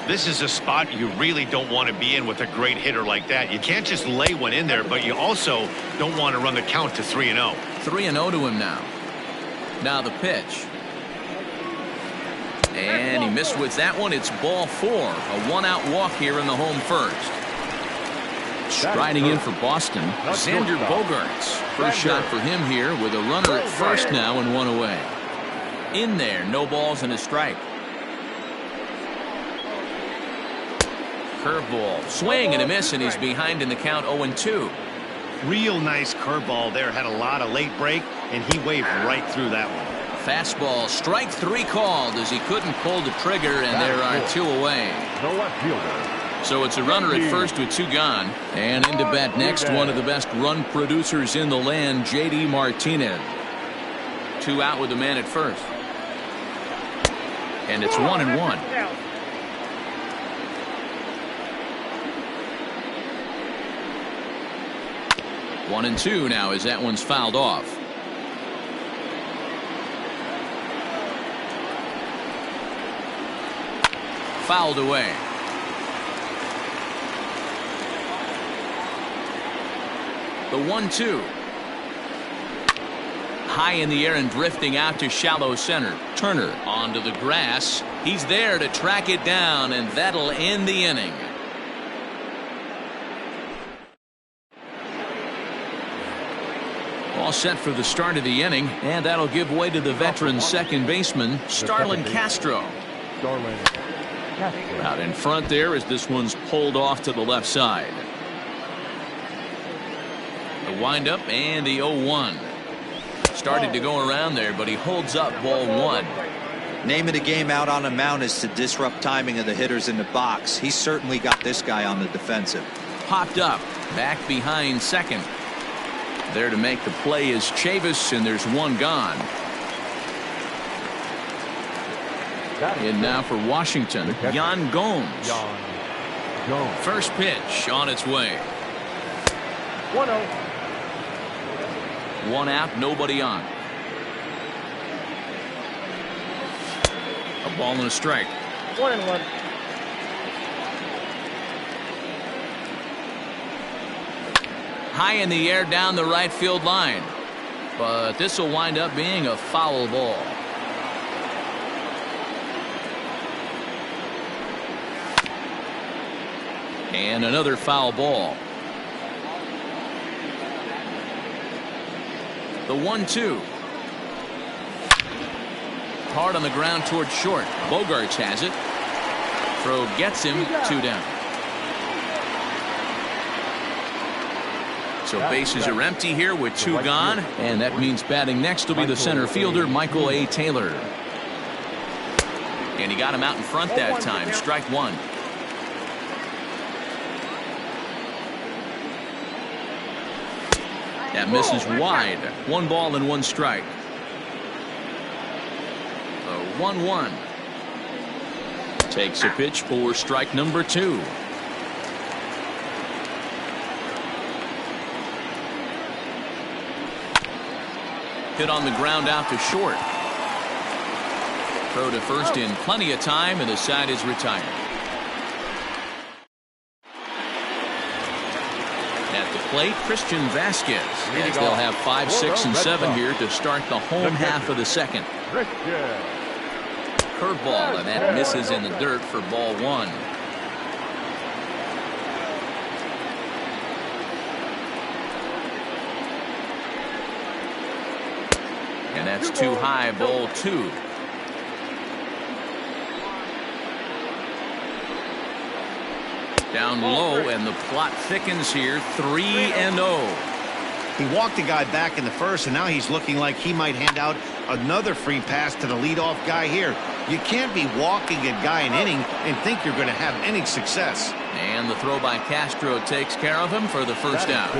This is a spot you really don't want to be in with a great hitter like that. You can't just lay one in there, but you also don't want to run the count to 3-0. 3-0 to him now. Now the pitch. And he missed with that one. It's ball 4. A 1-out walk here in the home first. Striding in for Boston, Xander Bogaerts. First shot for him here with a runner at first now and 1 away. In there, no balls and a strike. Curveball, swing and a miss, and he's behind in the count 0-2. Real nice curveball there. Had a lot of late break, and he waved right through that one. Fastball, strike 3 called as he couldn't pull the trigger, and there are 2 away. So it's a runner at first with 2 gone. And into bat next, one of the best run producers in the land, J.D. Martinez. 2 out with the man at first. And it's 1-1. 1-2 now as that one's fouled off. Fouled away. The 1-2. High in the air and drifting out to shallow center. Turner onto the grass. He's there to track it down, and that'll end the inning. All set for the start of the inning, and that'll give way to the veteran second baseman, Starlin Castro. Out in front there as this one's pulled off to the left side. The windup and the 0-1. Started to go around there, but he holds up ball one. Name of the game out on the mound is to disrupt timing of the hitters in the box. He's certainly got this guy on the defensive. Popped up, back behind second. There to make the play is Chavis, and there's one gone. And now for Washington, Yan Gomes. First pitch on its way. 1-0. One out, nobody on. A ball and a strike. 1-1. High in the air down the right field line. But this will wind up being a foul ball. And another foul ball. The 1-2. Hard on the ground towards short. Bogarts has it. Throw gets him, 2 down. So bases are empty here with 2 gone, and that means batting next will be the center fielder, Michael A. Taylor. And he got him out in front that time. Strike one. That misses wide. 1 ball and 1 strike. The 1-1. Takes a pitch for strike number 2. Hit on the ground out to short. Throw to first in plenty of time, and the side is retired. At the plate, Christian Vasquez, as they'll have 5, 6, and 7 here to start the home half of the second. Curveball, and that misses in the dirt for ball 1. And that's too high, ball 2. Down low, and the plot thickens here. 3-0. He walked a guy back in the first, and now he's looking like he might hand out another free pass to the leadoff guy here. You can't be walking a guy an inning and think you're going to have any success. And the throw by Castro takes care of him for the first out.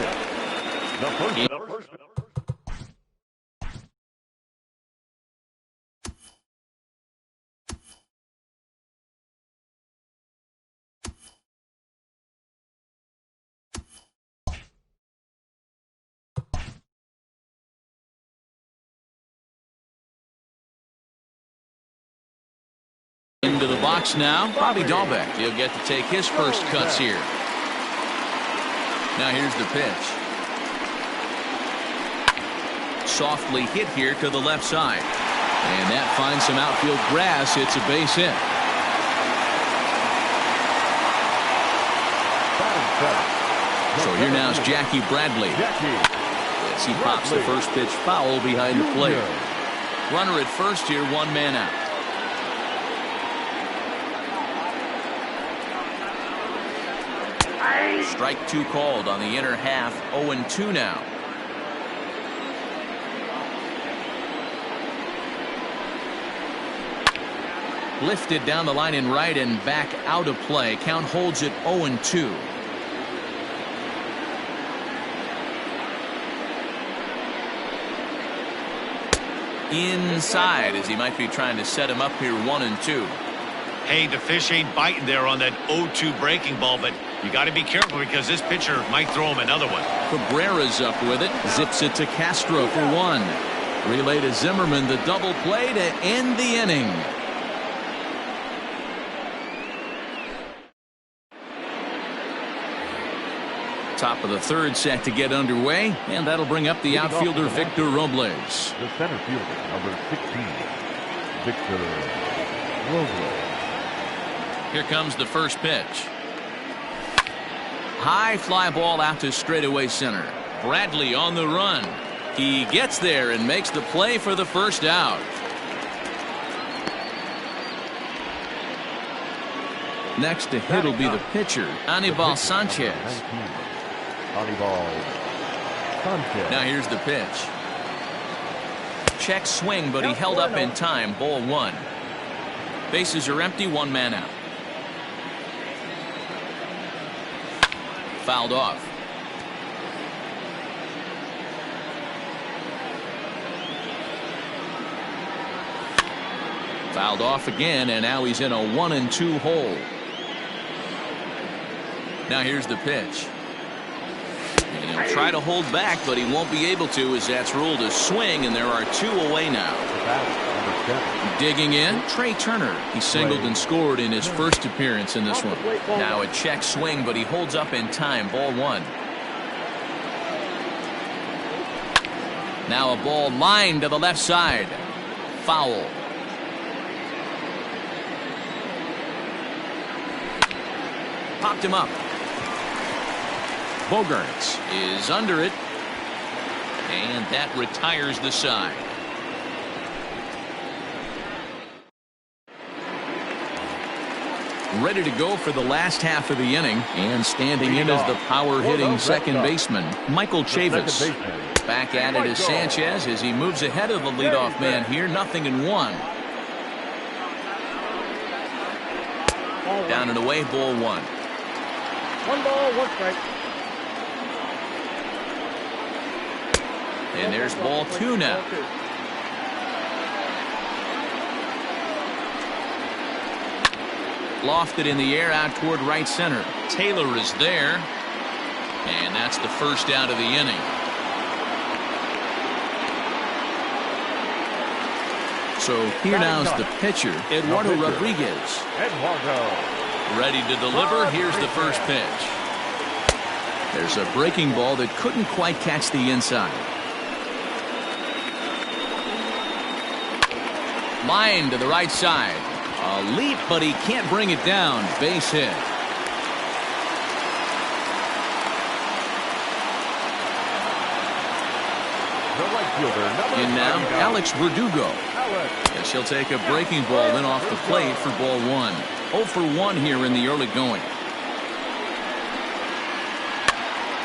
Into the box now, Bobby Dahlbeck. He'll get to take his first cuts here. Now here's the pitch. Softly hit here to the left side. And that finds some outfield grass. It's a base hit. So here now is Jackie Bradley. As he pops the first pitch foul behind the plate. Runner at first here, 1 man out. Strike 2 called on the inner half. 0-2 now. Lifted down the line in right and back out of play. Count holds it 0-2. Inside as he might be trying to set him up here. 1-2. Hey, the fish ain't biting there on that 0-2 breaking ball, but you got to be careful because this pitcher might throw him another one. Cabrera's up with it. Zips it to Castro for one. Relay to Zimmerman, the double play to end the inning. Top of the third set to get underway, and that'll bring up the outfielder Victor Robles. The center fielder, number 16, Victor Robles. Here comes the first pitch. High fly ball out to straightaway center. Bradley on the run. He gets there and makes the play for the first out. Next to hit will be the pitcher, Anibal Sanchez. Anibal Sanchez. Now here's the pitch. Check swing, but he held up in time. Ball one. Bases are empty, one man out. Fouled off. Fouled off again, and now he's in a 1-2 hole. Now here's the pitch. And he'll try to hold back, but he won't be able to, as that's ruled a swing, and there are two away now. Digging in, Trey Turner. He singled and scored in his first appearance in this one. Now a check swing, but he holds up in time. Ball one. Now a ball lined to the left side. Foul. Popped him up. Bogaerts is under it, and that retires the side. Ready to go for the last half of the inning, and standing in as the power-hitting second baseman, Michael Chavis. Back at it is Sanchez as he moves ahead of the leadoff man here, 0-1. Down and away, ball one. 1 ball, 1 strike. And there's ball two now. Lofted in the air out toward right center. Taylor is there. And that's the first out of the inning. So here now's the pitcher, Eduardo Rodriguez. Ready to deliver. Here's the first pitch. There's a breaking ball that couldn't quite catch the inside. Line to the right side. A leap, but he can't bring it down. Base hit. In now, Alex Verdugo. Yes, he'll take a breaking ball in off the plate for ball one. 0 for 1 here in the early going.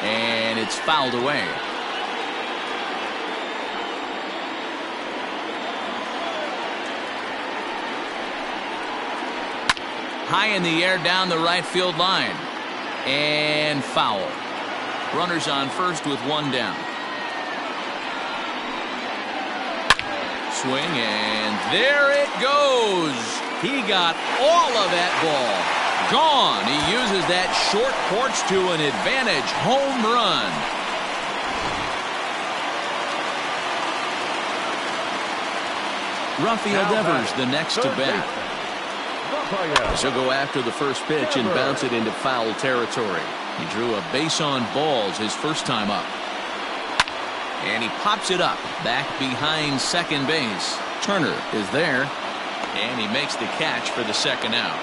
And it's fouled away. High in the air down the right field line. And foul. Runners on first with one down. Swing, and there it goes. He got all of that ball. Gone. He uses that short porch to an advantage. Home run. Rafael Devers the next to bat. He'll go after the first pitch and bounce it into foul territory. He drew a base on balls his first time up. And he pops it up back behind second base. Turner is there, and he makes the catch for the second out.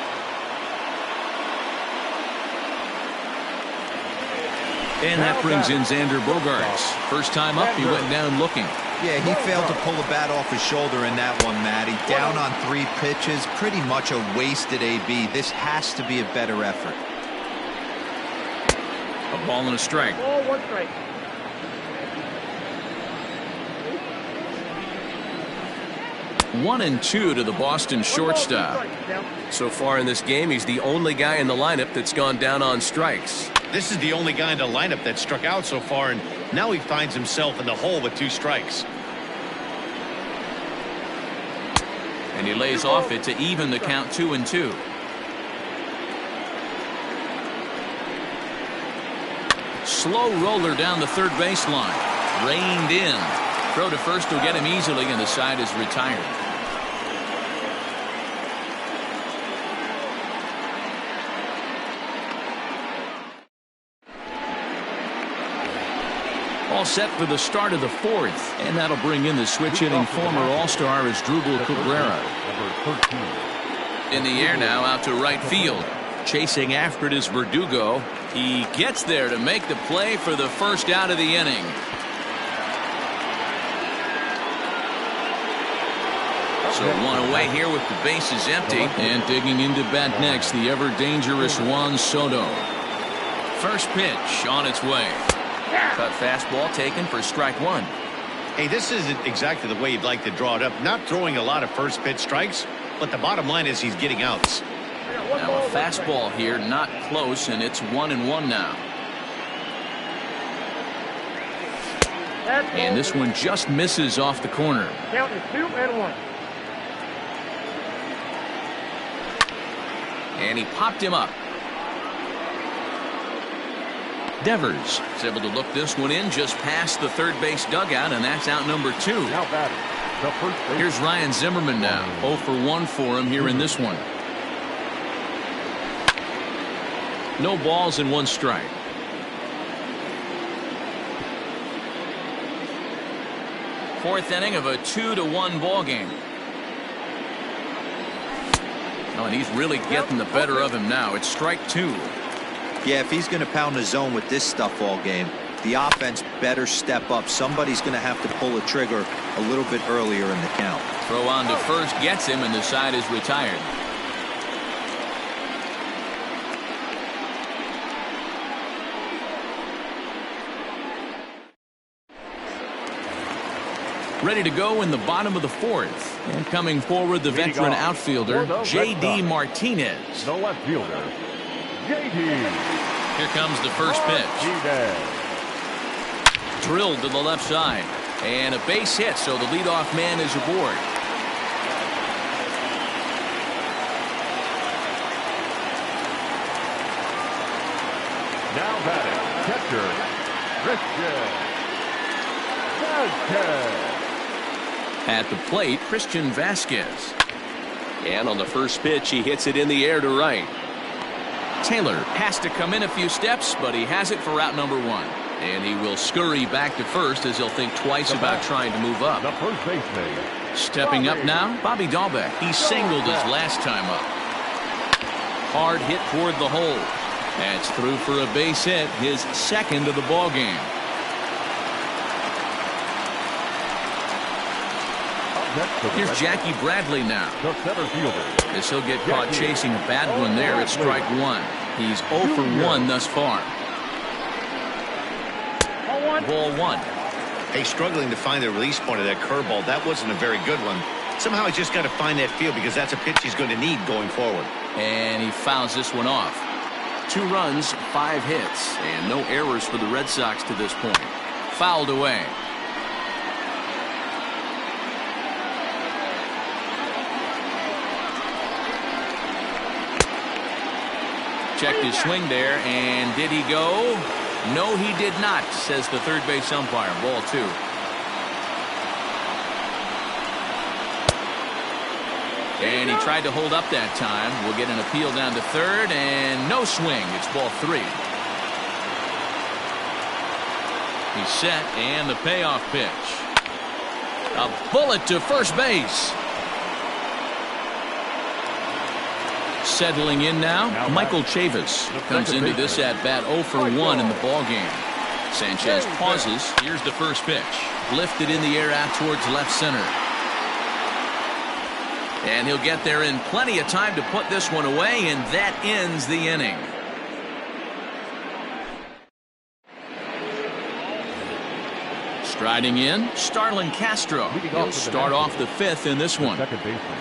And that brings in Xander Bogaerts. First time up, he went down looking. Yeah, he failed to pull the bat off his shoulder in that one, Matty. Down on 3 pitches, pretty much a wasted AB. This has to be a better effort. A ball and a strike. Ball, 1 strike. One and two to the Boston shortstop. So far in this game, he's the only guy in the lineup that's gone down on strikes. This is the only guy in the lineup that struck out so far, and now he finds himself in the hole with 2 strikes. And he lays off it to even the count 2-2. Slow roller down the third baseline. Reined in. Throw to first will get him easily, and the side is retired. All set for the start of the fourth, and that'll bring in the switch hitting former All-Star Asdrubal Cabrera. In the air now, out to right field. Chasing after it is Verdugo. He gets there to make the play for the first out of the inning. So one away here with the bases empty. And digging into bat next, the ever-dangerous Juan Soto. First pitch on its way. Cut fastball taken for strike one. Hey, this isn't exactly the way you'd like to draw it up. Not throwing a lot of first pitch strikes, but the bottom line is he's getting outs. Now a fastball here, not close, and it's 1-1 now. And this one just misses off the corner. Count is 2-1. And he popped him up. Devers is able to look this one in just past the third base dugout, and that's out number 2. Now batting, the first base. Here's Ryan Zimmerman now. 0 for 1 for him here in this one. No balls and 1 strike. Fourth inning of a 2-1 ball game. Oh, and he's really getting the better of him now. It's strike 2. Yeah, if he's going to pound the zone with this stuff all game, the offense better step up. Somebody's going to have to pull a trigger a little bit earlier in the count. Throw on to first gets him, and the side is retired. Ready to go in the bottom of the fourth. And coming forward, the veteran outfielder, J.D. Martinez. The left fielder, J.D. Here comes the first pitch. Drilled to the left side. And a base hit, so the leadoff man is aboard. Now batting, catcher, Christian Vasquez. At the plate, Christian Vasquez. And on the first pitch, he hits it in the air to right. Taylor has to come in a few steps, but he has it for route number 1. And he will scurry back to first as he'll think twice about trying to move up. The first baseman. Stepping up now, Bobby Dahlbeck. He singled his last time up. Hard hit toward the hole. That's through for a base hit, his second of the ball game. Here's Jackie Bradley now. The center fielder. As he'll get caught chasing a bad one there, it's strike 1. He's 0 for 1 thus far. Ball 1. Hey, struggling to find the release point of that curveball. That wasn't a very good one. Somehow he's just got to find that feel, because that's a pitch he's going to need going forward. And he fouls this one off. 2 runs, 5 hits, and no errors for the Red Sox to this point. Fouled away. Checked his swing there, and did he go? No, he did not, says the third base umpire. Ball 2. And he tried to hold up that time. We'll get an appeal down to third, and no swing. It's ball 3. He's set, and the payoff pitch. A bullet to first base. Settling in now, Michael Chavis comes into this at-bat 0 for 1 in the ballgame. Sanchez pauses. Here's the first pitch. Lifted in the air out towards left center. And he'll get there in plenty of time to put this one away, and that ends the inning. Striding in, Starlin Castro. He'll start off the 5th in this one. Second baseman,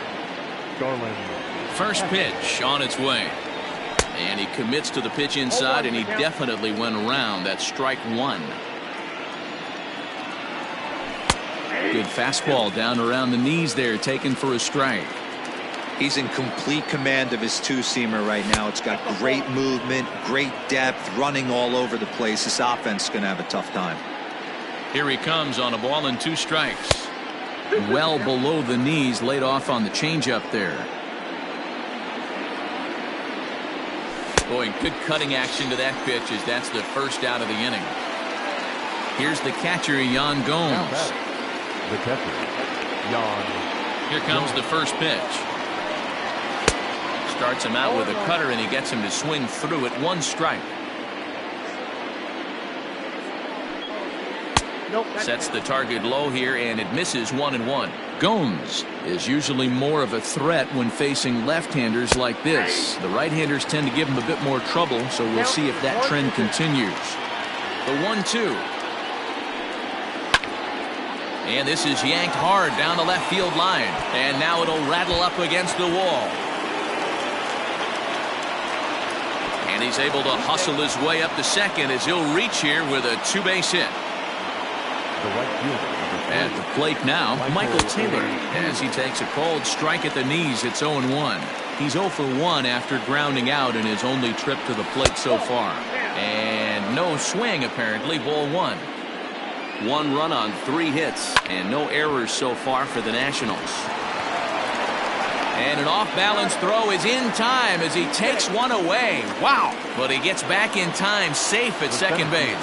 Starlin. First pitch on its way. And he commits to the pitch inside, and he definitely went around. That's strike 1. Good fastball down around the knees there, taken for a strike. He's in complete command of his two-seamer right now. It's got great movement, great depth, running all over the place. This offense is going to have a tough time. Here he comes on a ball and 2 strikes. Well below the knees, laid off on the changeup there. Boy, good cutting action to that pitch as that's the first out of the inning. Here's the catcher, Yan Gomes. The catcher, Yan. Here comes the first pitch. Starts him out with a cutter, and he gets him to swing through it. 1 strike. Sets the target low here, and it misses 1-1. Gomes is usually more of a threat when facing left-handers like this. The right-handers tend to give him a bit more trouble, so we'll see if that trend continues. The 1-2. And this is yanked hard down the left field line. And now it'll rattle up against the wall. And he's able to hustle his way up to second as he'll reach here with a 2-base hit. The right fielder. At the plate now, Michael Taylor, as he takes a cold strike at the knees. It's 0-1. He's 0 for 1 after grounding out in his only trip to the plate so far. And no swing, apparently. Ball 1. 1 run on 3 hits, and no errors so far for the Nationals. And an off-balance throw is in time as he takes one away. Wow! But he gets back in time, safe at second base.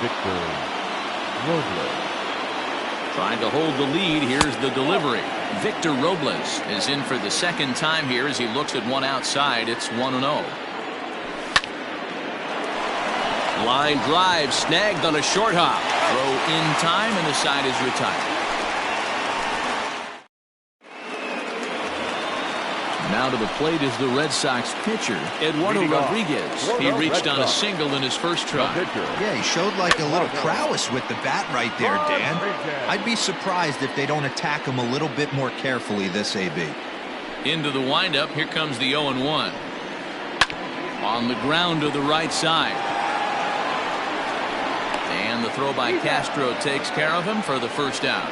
Victor Robles. Trying to hold the lead. Here's the delivery. Victor Robles is in for the second time here as he looks at one outside. It's 1-0. Line drive snagged on a short hop. Throw in time, and the side is retired. Now to the plate is the Red Sox pitcher, Eduardo Rodriguez. He reached on a single in his first try. Yeah, he showed like a little prowess with the bat right there, Dan. I'd be surprised if they don't attack him a little bit more carefully this AB. Into the windup, here comes the 0-1. On the ground to the right side. And the throw by Castro takes care of him for the first out.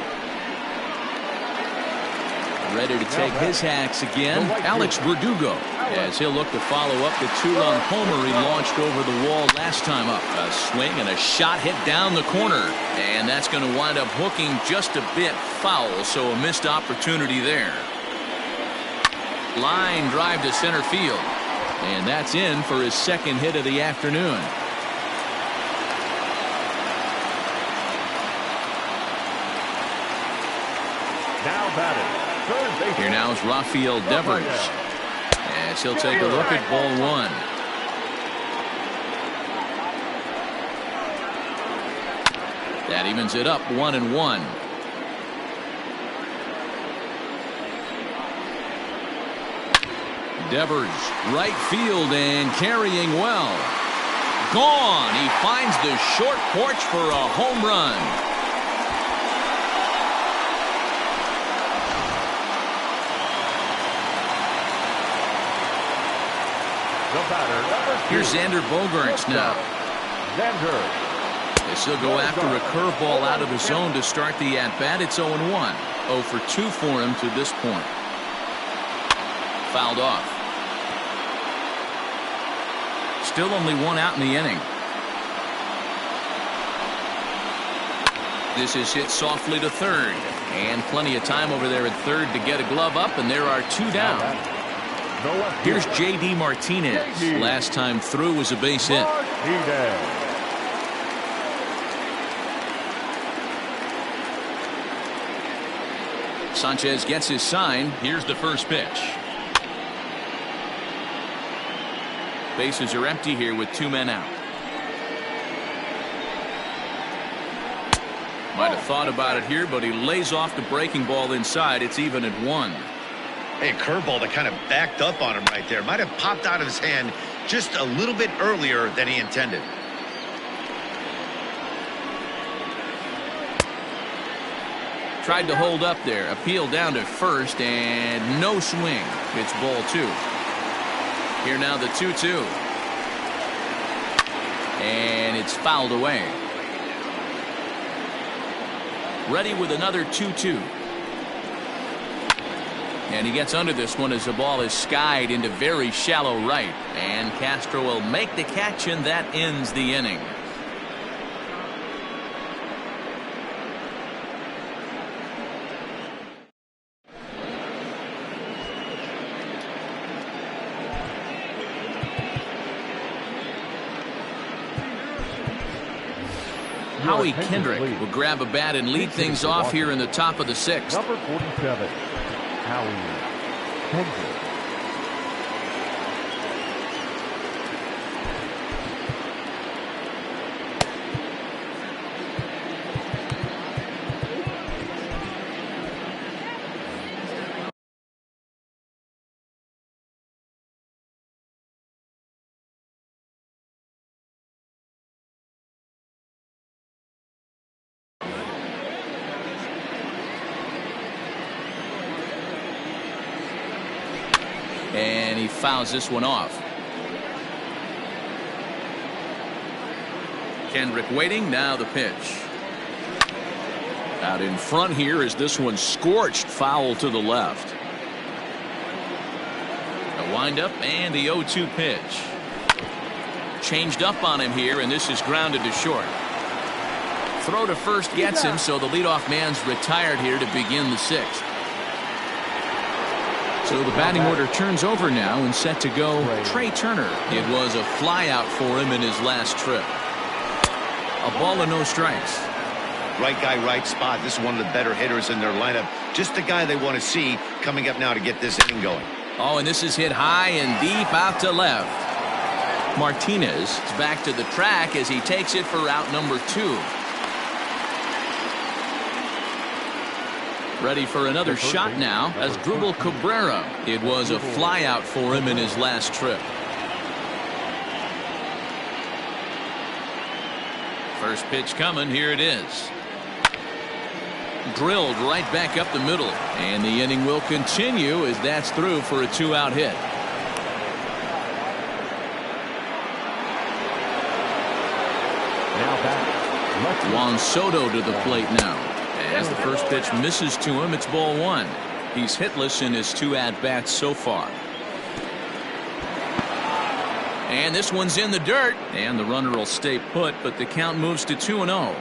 Ready to take his hacks again, Alex Verdugo, as he'll look to follow up the 2-run homer he launched over the wall last time up. A swing and a shot hit down the corner, and that's going to wind up hooking just a bit foul, so a missed opportunity there. Line drive to center field, and that's in for his second hit of the afternoon. Now batting. Here now is Rafael Devers, as he'll take a look at ball 1. That evens it up 1-1. Devers, right field, and carrying well. Gone. He finds the short porch for a home run. Here's Xander Bogaerts now. As he'll go after a curveball out of the zone to start the at-bat. It's 0-1. 0 for 2 for him to this point. Fouled off. Still only 1 out in the inning. This is hit softly to third. And plenty of time over there at third to get a glove up, and there are 2 down. Here's J.D. Martinez. Last time through was a base hit. Sanchez gets his sign. Here's the first pitch. Bases are empty here with 2 men out. Might have thought about it here, but he lays off the breaking ball inside. It's even at 1. Hey, curveball that kind of backed up on him right there. Might have popped out of his hand just a little bit earlier than he intended. Tried to hold up there. Appeal down to first, and no swing. It's ball 2. Here now the 2-2. And it's fouled away. Ready with another 2-2. And he gets under this one as the ball is skied into very shallow right. And Castro will make the catch, and that ends the inning. Howie Kendrick will grab a bat and lead things off here in the top of the sixth. Number 47, Howie Kendrick. And he fouls this one off. Kendrick waiting. Now the pitch. Out in front here is this one scorched foul to the left. A windup and the 0-2 pitch. Changed up on him here, and this is grounded to short. Throw to first gets him, so the leadoff man's retired here to begin the sixth. So the batting order turns over now and set to go Trey Turner. It was a flyout for him in his last trip. A ball and no strikes. Right guy, right spot. This is one of the better hitters in their lineup. Just the guy they want to see coming up now to get this inning going. Oh, and this is hit high and deep out to left. Martinez is back to the track as he takes it for out number 2. Ready for another shot now as Drupal Cabrera. It was a flyout for him in his last trip. First pitch coming. Here it is. Drilled right back up the middle. And the inning will continue as that's through for a 2-out hit. Now back, Juan Soto to the plate now. As the first pitch misses to him, it's ball 1. He's hitless in his 2 at-bats so far. And this one's in the dirt. And the runner will stay put, but the count moves to 2-0.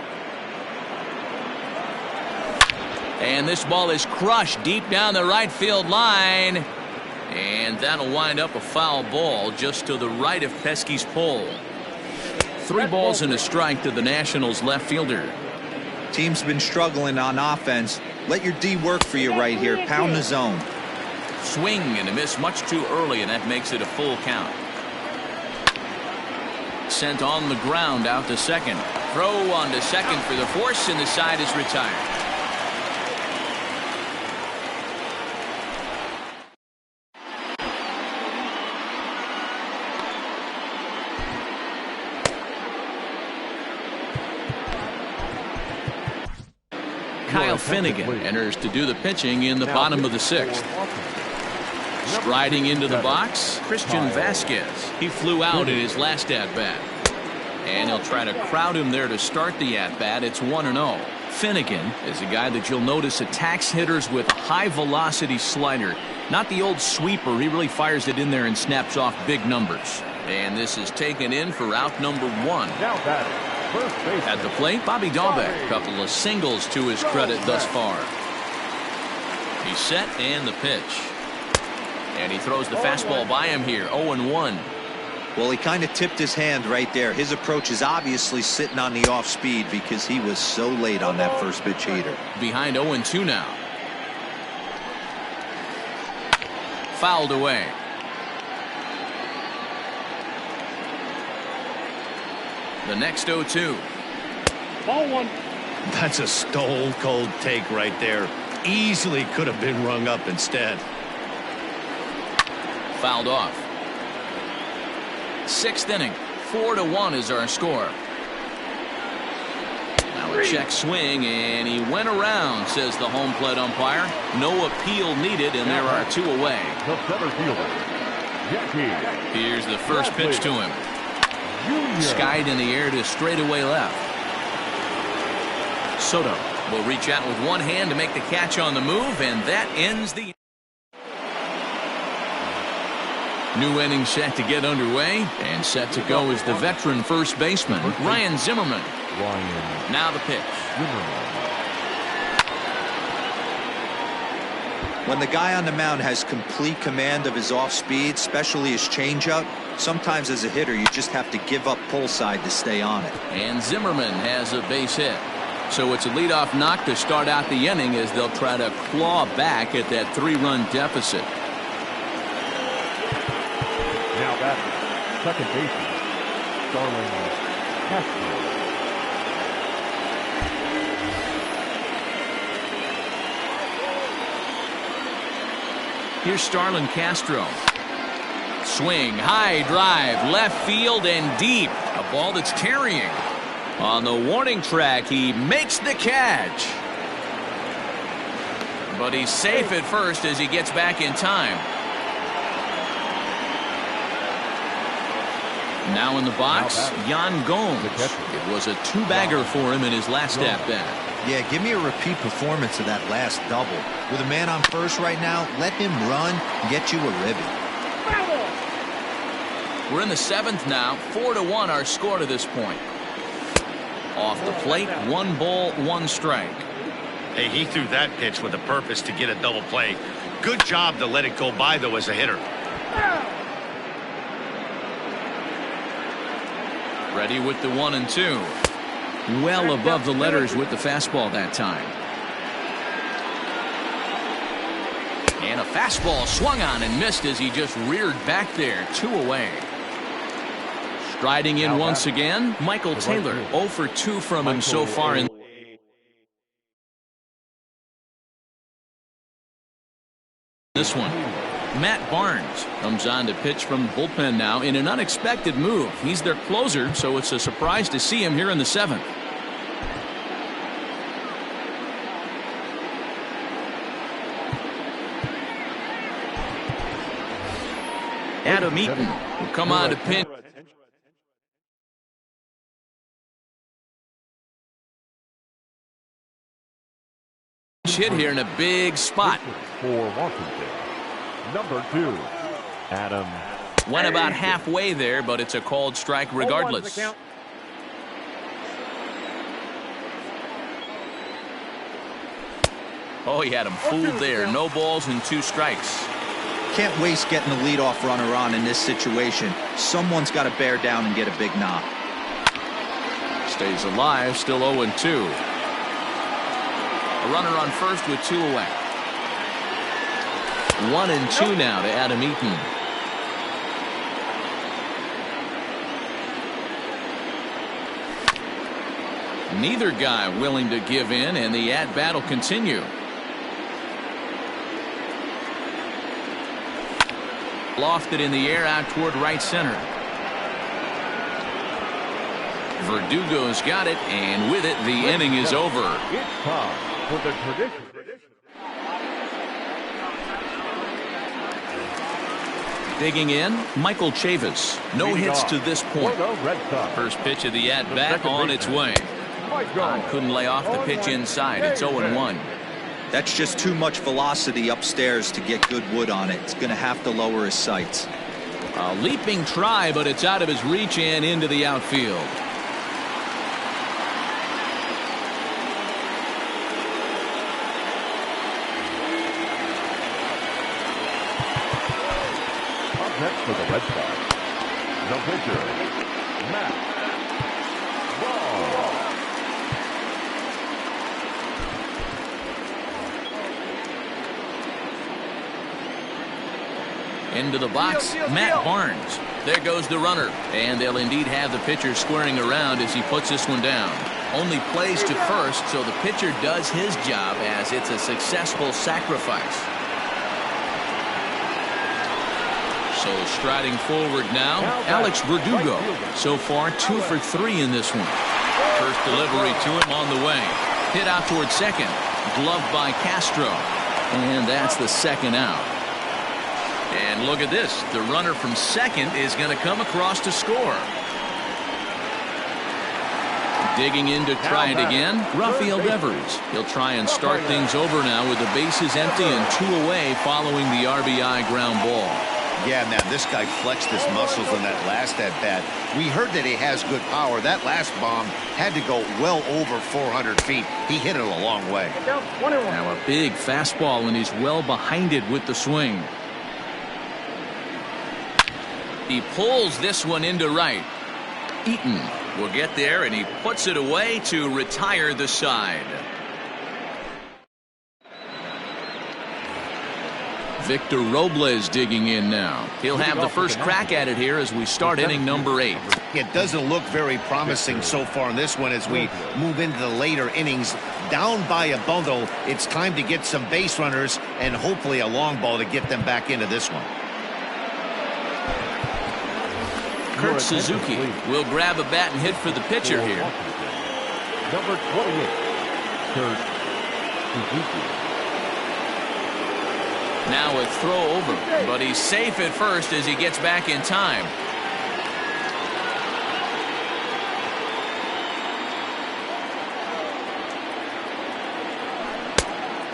And this ball is crushed deep down the right field line. And that'll wind up a foul ball just to the right of Pesky's pole. 3 balls and a strike to the Nationals left fielder. Team's been struggling on offense. Let your D work for you right here. Pound the zone. Swing and a miss much too early, and that makes it a full count. Sent on the ground out to second. Throw on to second for the force, and the side is retired. Kyle Finnegan enters to do the pitching in the bottom of the 6th. Striding into the box, Christian Vasquez. He flew out in his last at-bat. And he'll try to crowd him there to start the at-bat. It's 1-0. Finnegan is a guy that you'll notice attacks hitters with a high-velocity slider. Not the old sweeper. He really fires it in there and snaps off big numbers. And this is taken in for out number 1. At the plate, Bobby Dahlbeck. A couple of singles to his credit thus far. He's set and the pitch. And he throws the fastball by him here. 0-1. Well, he kind of tipped his hand right there. His approach is obviously sitting on the off speed because he was so late on that first pitch heater. Behind 0-2 now. Fouled away. The next 0-2. Ball 1. That's a stone cold take right there. Easily could have been rung up instead. Fouled off. 6th inning. 4-1 is our score. Now a check swing, and he went around, says the home plate umpire. No appeal needed, and there are 2 away. The center fielder, Jackie. Here's the first pitch to him. Skied in the air to straightaway left. Soto will reach out with one hand to make the catch on the move, and that ends the New inning set to get underway, and set to go is the veteran first baseman, Ryan Zimmerman. Now the pitch. When the guy on the mound has complete command of his off speed, especially his changeup, sometimes as a hitter you just have to give up pull side to stay on it. And Zimmerman has a base hit. So it's a leadoff knock to start out the inning as they'll try to claw back at that 3-run deficit. Now that's second baseman, Starling Castro. Here's Starlin Castro. Swing, high drive, left field and deep. A ball that's tarrying. On the warning track, he makes the catch. But he's safe at first as he gets back in time. Now in the box, Yan Gomes. It was a 2-bagger for him in his last at-bat. Yeah, give me a repeat performance of that last double. With a man on first right now, let him run and get you a ribby. We're in the 7th now. 4-1 our score to this point. Off the plate, 1 ball, 1 strike. Hey, he threw that pitch with a purpose to get a double play. Good job to let it go by, though, as a hitter. Ready with the 1 and 2. Well above the letters with the fastball that time. And a fastball swung on and missed as he just reared back there. 2 away. Striding in once again, Michael Taylor. 0 for 2 from him so far in this one. Matt Barnes comes on to pitch from the bullpen now in an unexpected move. He's their closer, so it's a surprise to see him here in the 7th. Adam Eaton will come on to pitch. Hit here in a big spot. For Washington, number 2, Adam. Went about halfway there, but it's a called strike regardless. Oh, he had him fooled there. No balls and 2 strikes. Can't waste getting the leadoff runner on in this situation. Someone's got to bear down and get a big knock. Stays alive, still 0-2. A runner on first with 2 away. 1 and 2 now to Adam Eaton. Neither guy willing to give in, and the at-bat will continue. Lofted in the air out toward right center. Verdugo's got it, and with it, the inning is over. It's time for the tradition. Digging in, Michael Chavis. No hits to this point. First pitch of the at-bat on its way. Couldn't lay off the pitch inside. It's 0-1. That's just too much velocity upstairs to get good wood on it. It's going to have to lower his sights. A leaping try, but it's out of his reach and into the outfield. Up next for the Red Sox, the pitcher, Matt Barnes. Into the box, Matt Barnes. There goes the runner, and they'll indeed have the pitcher squaring around as he puts this one down. Only plays to first, so the pitcher does his job as it's a successful sacrifice. So striding forward now, Alex Verdugo. So far 2 for 3 in this one. First delivery to him on the way. Hit out toward second. Gloved by Castro. And that's the second out. And look at this. The runner from second is going to come across to score. Digging in to try it again, Rafael Devers. He'll try and start things over now with the bases empty and 2 away following the RBI ground ball. Yeah, man, this guy flexed his muscles on that last at-bat. We heard that he has good power. That last bomb had to go well over 400 feet. He hit it a long way. Now a big fastball, and he's well behind it with the swing. He pulls this one into right. Eaton will get there, and he puts it away to retire the side. Victor Robles digging in now. He'll have the first crack at it here as we start inning number 8. It doesn't look very promising so far in this one as we move into the later innings. Down by a bundle, it's time to get some base runners and hopefully a long ball to get them back into this one. Kurt Suzuki will grab a bat and hit for the pitcher here. Number 28, Kurt Suzuki. Now a throw over, but he's safe at first as he gets back in time.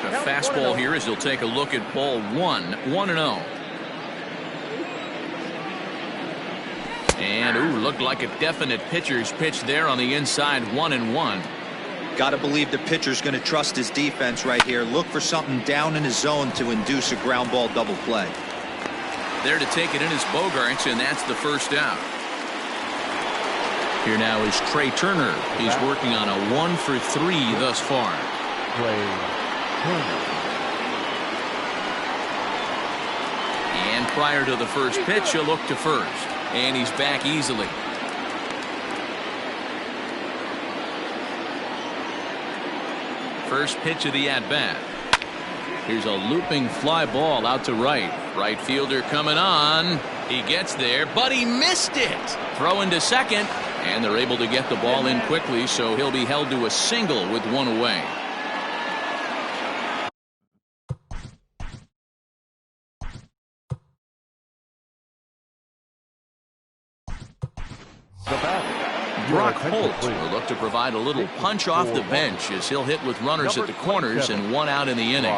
The fastball here as he'll take a look at ball 1-0. And ooh, looked like a definite pitcher's pitch there on the inside. 1-1. Got to believe the pitcher's going to trust his defense right here. Look for something down in his zone to induce a ground ball double play. There to take it in is Bogarts, and that's the first out. Here now is Trey Turner. He's working on a 1 for 3 thus far. Trey Turner. And prior to the first pitch, he'll look to first. And he's back easily. First pitch of the at-bat. Here's a looping fly ball out to right. Right fielder coming on. He gets there, but he missed it. Throw into second, and they're able to get the ball in quickly, so he'll be held to a single with 1 away. Brock Holt will look to provide a little punch off the bench as he'll hit with runners at the corners and 1 out in the inning.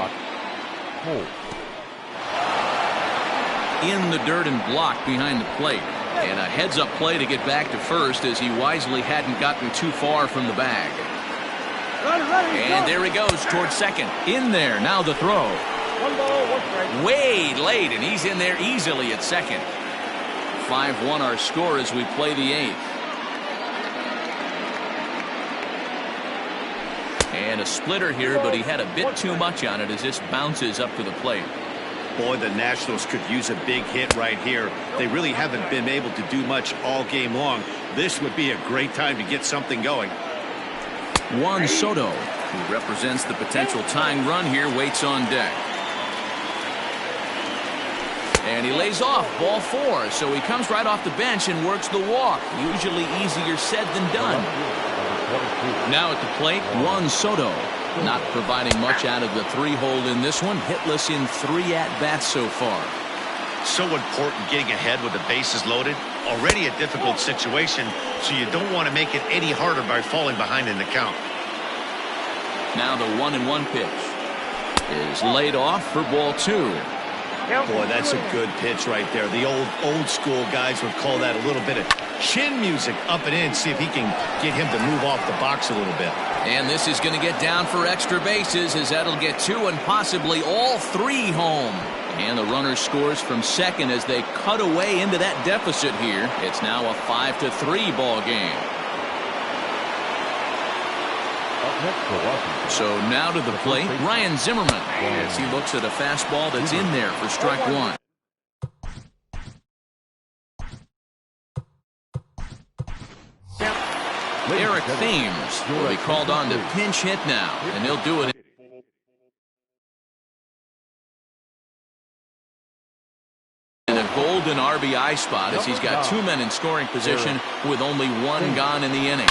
In the dirt and blocked behind the plate. And a heads-up play to get back to first as he wisely hadn't gotten too far from the bag. And there he goes towards second. In there, now the throw. 1 ball, 1 strike. Way late, and he's in there easily at second. 5-1 our score as we play the 8th. And a splitter here, but he had a bit too much on it as this bounces up to the plate. Boy, the Nationals could use a big hit right here. They really haven't been able to do much all game long. This would be a great time to get something going. Juan Soto, who represents the potential tying run here, waits on deck. And he lays off ball 4, so he comes right off the bench and works the walk. Usually easier said than done. Now at the plate, Juan Soto. Not providing much out of the 3-hole in this one. Hitless in 3 at-bats so far. So important getting ahead with the bases loaded. Already a difficult situation, so you don't want to make it any harder by falling behind in the count. Now the 1-1 pitch is laid off for ball 2. Boy, that's a good pitch right there. The old school guys would call that a little bit of chin music up and in. See if he can get him to move off the box a little bit. And this is going to get down for extra bases as that'll get 2 and possibly all 3 home. And the runner scores from second as they cut away into that deficit here. It's now a 5-3 ball game. So now to the plate, Ryan Zimmerman, as he looks at a fastball that's in there for strike 1. Eric Thames will be called on to pinch hit now, and he'll do it in a golden RBI spot as he's got 2 men in scoring position with only 1 gone in the inning.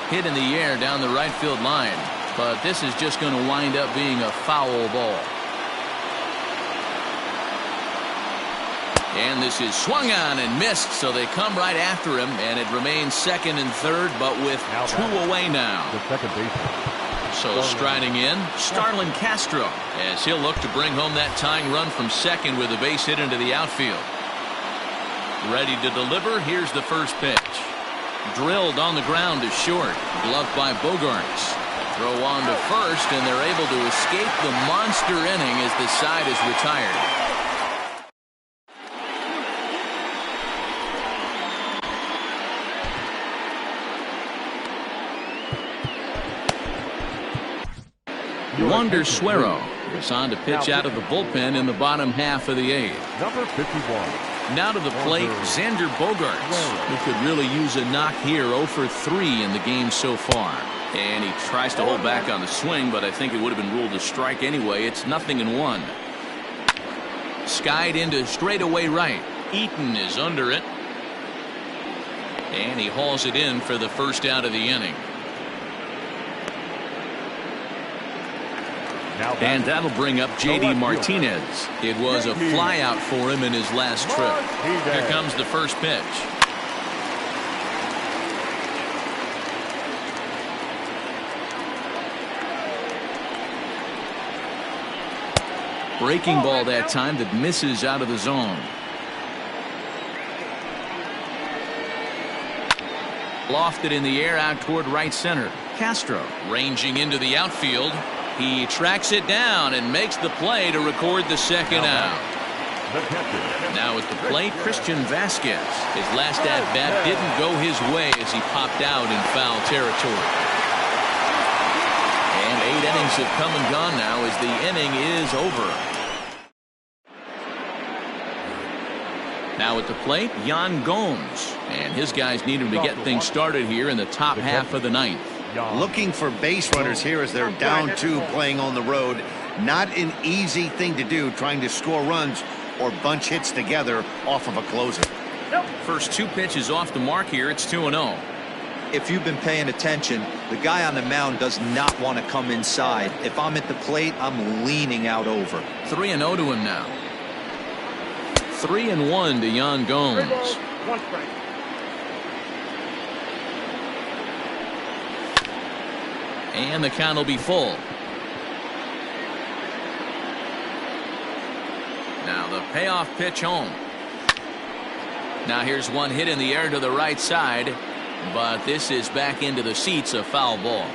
Hit in the air down the right field line, but this is just going to wind up being a foul ball. And this is swung on and missed, so they come right after him, and it remains second and third, but with 2 away now. The second baseman. So striding in, Starlin Castro, as he'll look to bring home that tying run from second with a base hit into the outfield. Ready to deliver. Here's the first pitch. Drilled on the ground to short. Gloved by Bogarts. Throw on to first, and they're able to escape the monster inning as the side is retired. Wander Suero is on to pitch out of the bullpen in the bottom half of the eighth. Number 51. Now to the plate, Xander Bogaerts, who could really use a knock here. 0 for 3 in the game so far. And he tries to hold back on the swing, but I think it would have been ruled a strike anyway. It's 0-1. Skied into straightaway right. Eaton is under it. And he hauls it in for the first out of the inning. And that'll bring up J.D. Martinez. It was a flyout for him in his last trip. Here comes the first pitch. Breaking ball that time that misses out of the zone. Lofted in the air out toward right center. Castro ranging into the outfield. He tracks it down and makes the play to record the second out. Now at the plate, Christian Vasquez. His last at-bat didn't go his way as he popped out in foul territory. And 8 innings have come and gone now as the inning is over. Now at the plate, Yan Gomes. And his guys need him to get things started here in the top half of the ninth. Looking for base runners here as they're down 2 playing on the road. Not an easy thing to do, trying to score runs or bunch hits together off of a closer. First 2 pitches off the mark here. It's 2-0. If you've been paying attention, the guy on the mound does not want to come inside. If I'm at the plate, I'm leaning out over. 3-0 to him now. 3-1 to Yan Gomes. And the count will be full. Now the payoff pitch home. Now here's one hit in the air to the right side, but this is back into the seats, a foul ball.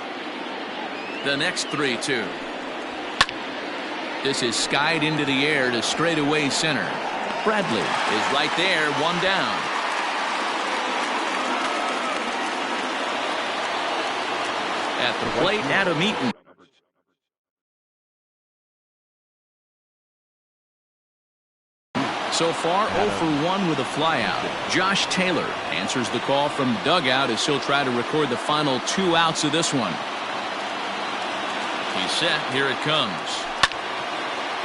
The next 3-2. This is skied into the air to straightaway center. Bradley is right there, 1 down. At the plate, Adam Eaton. So far, 0 for 1 with a flyout. Josh Taylor answers the call from dugout as he'll try to record the final 2 outs of this one. He's set. Here it comes.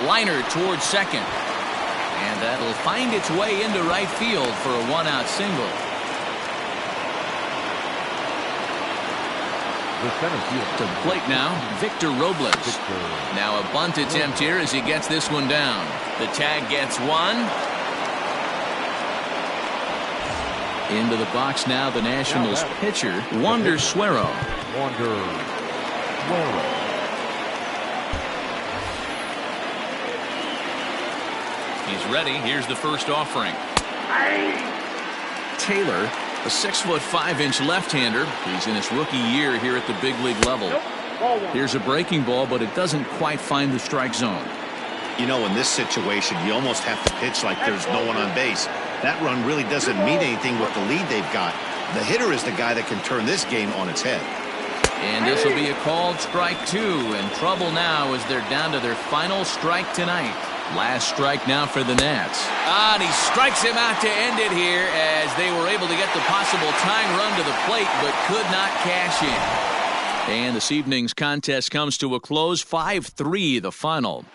Liner towards second. And that'll find its way into right field for a 1-out single. To the plate now, Victor Robles. Now a bunt attempt here as he gets this one down. The tag gets 1. Into the box now, the Nationals pitcher, Wander Suero. He's ready. Here's the first offering. Taylor, a 6'5" left-hander. He's in his rookie year here at the big league level. Here's a breaking ball, but it doesn't quite find the strike zone. You know, in this situation, you almost have to pitch like there's no one on base. That run really doesn't mean anything with the lead they've got. The hitter is the guy that can turn this game on its head. And this will be a called strike 2. In trouble now as they're down to their final strike tonight. Last strike now for the Nats. And he strikes him out to end it here as they were able to get the possible tying run to the plate but could not cash in. And this evening's contest comes to a close. 5-3 the final.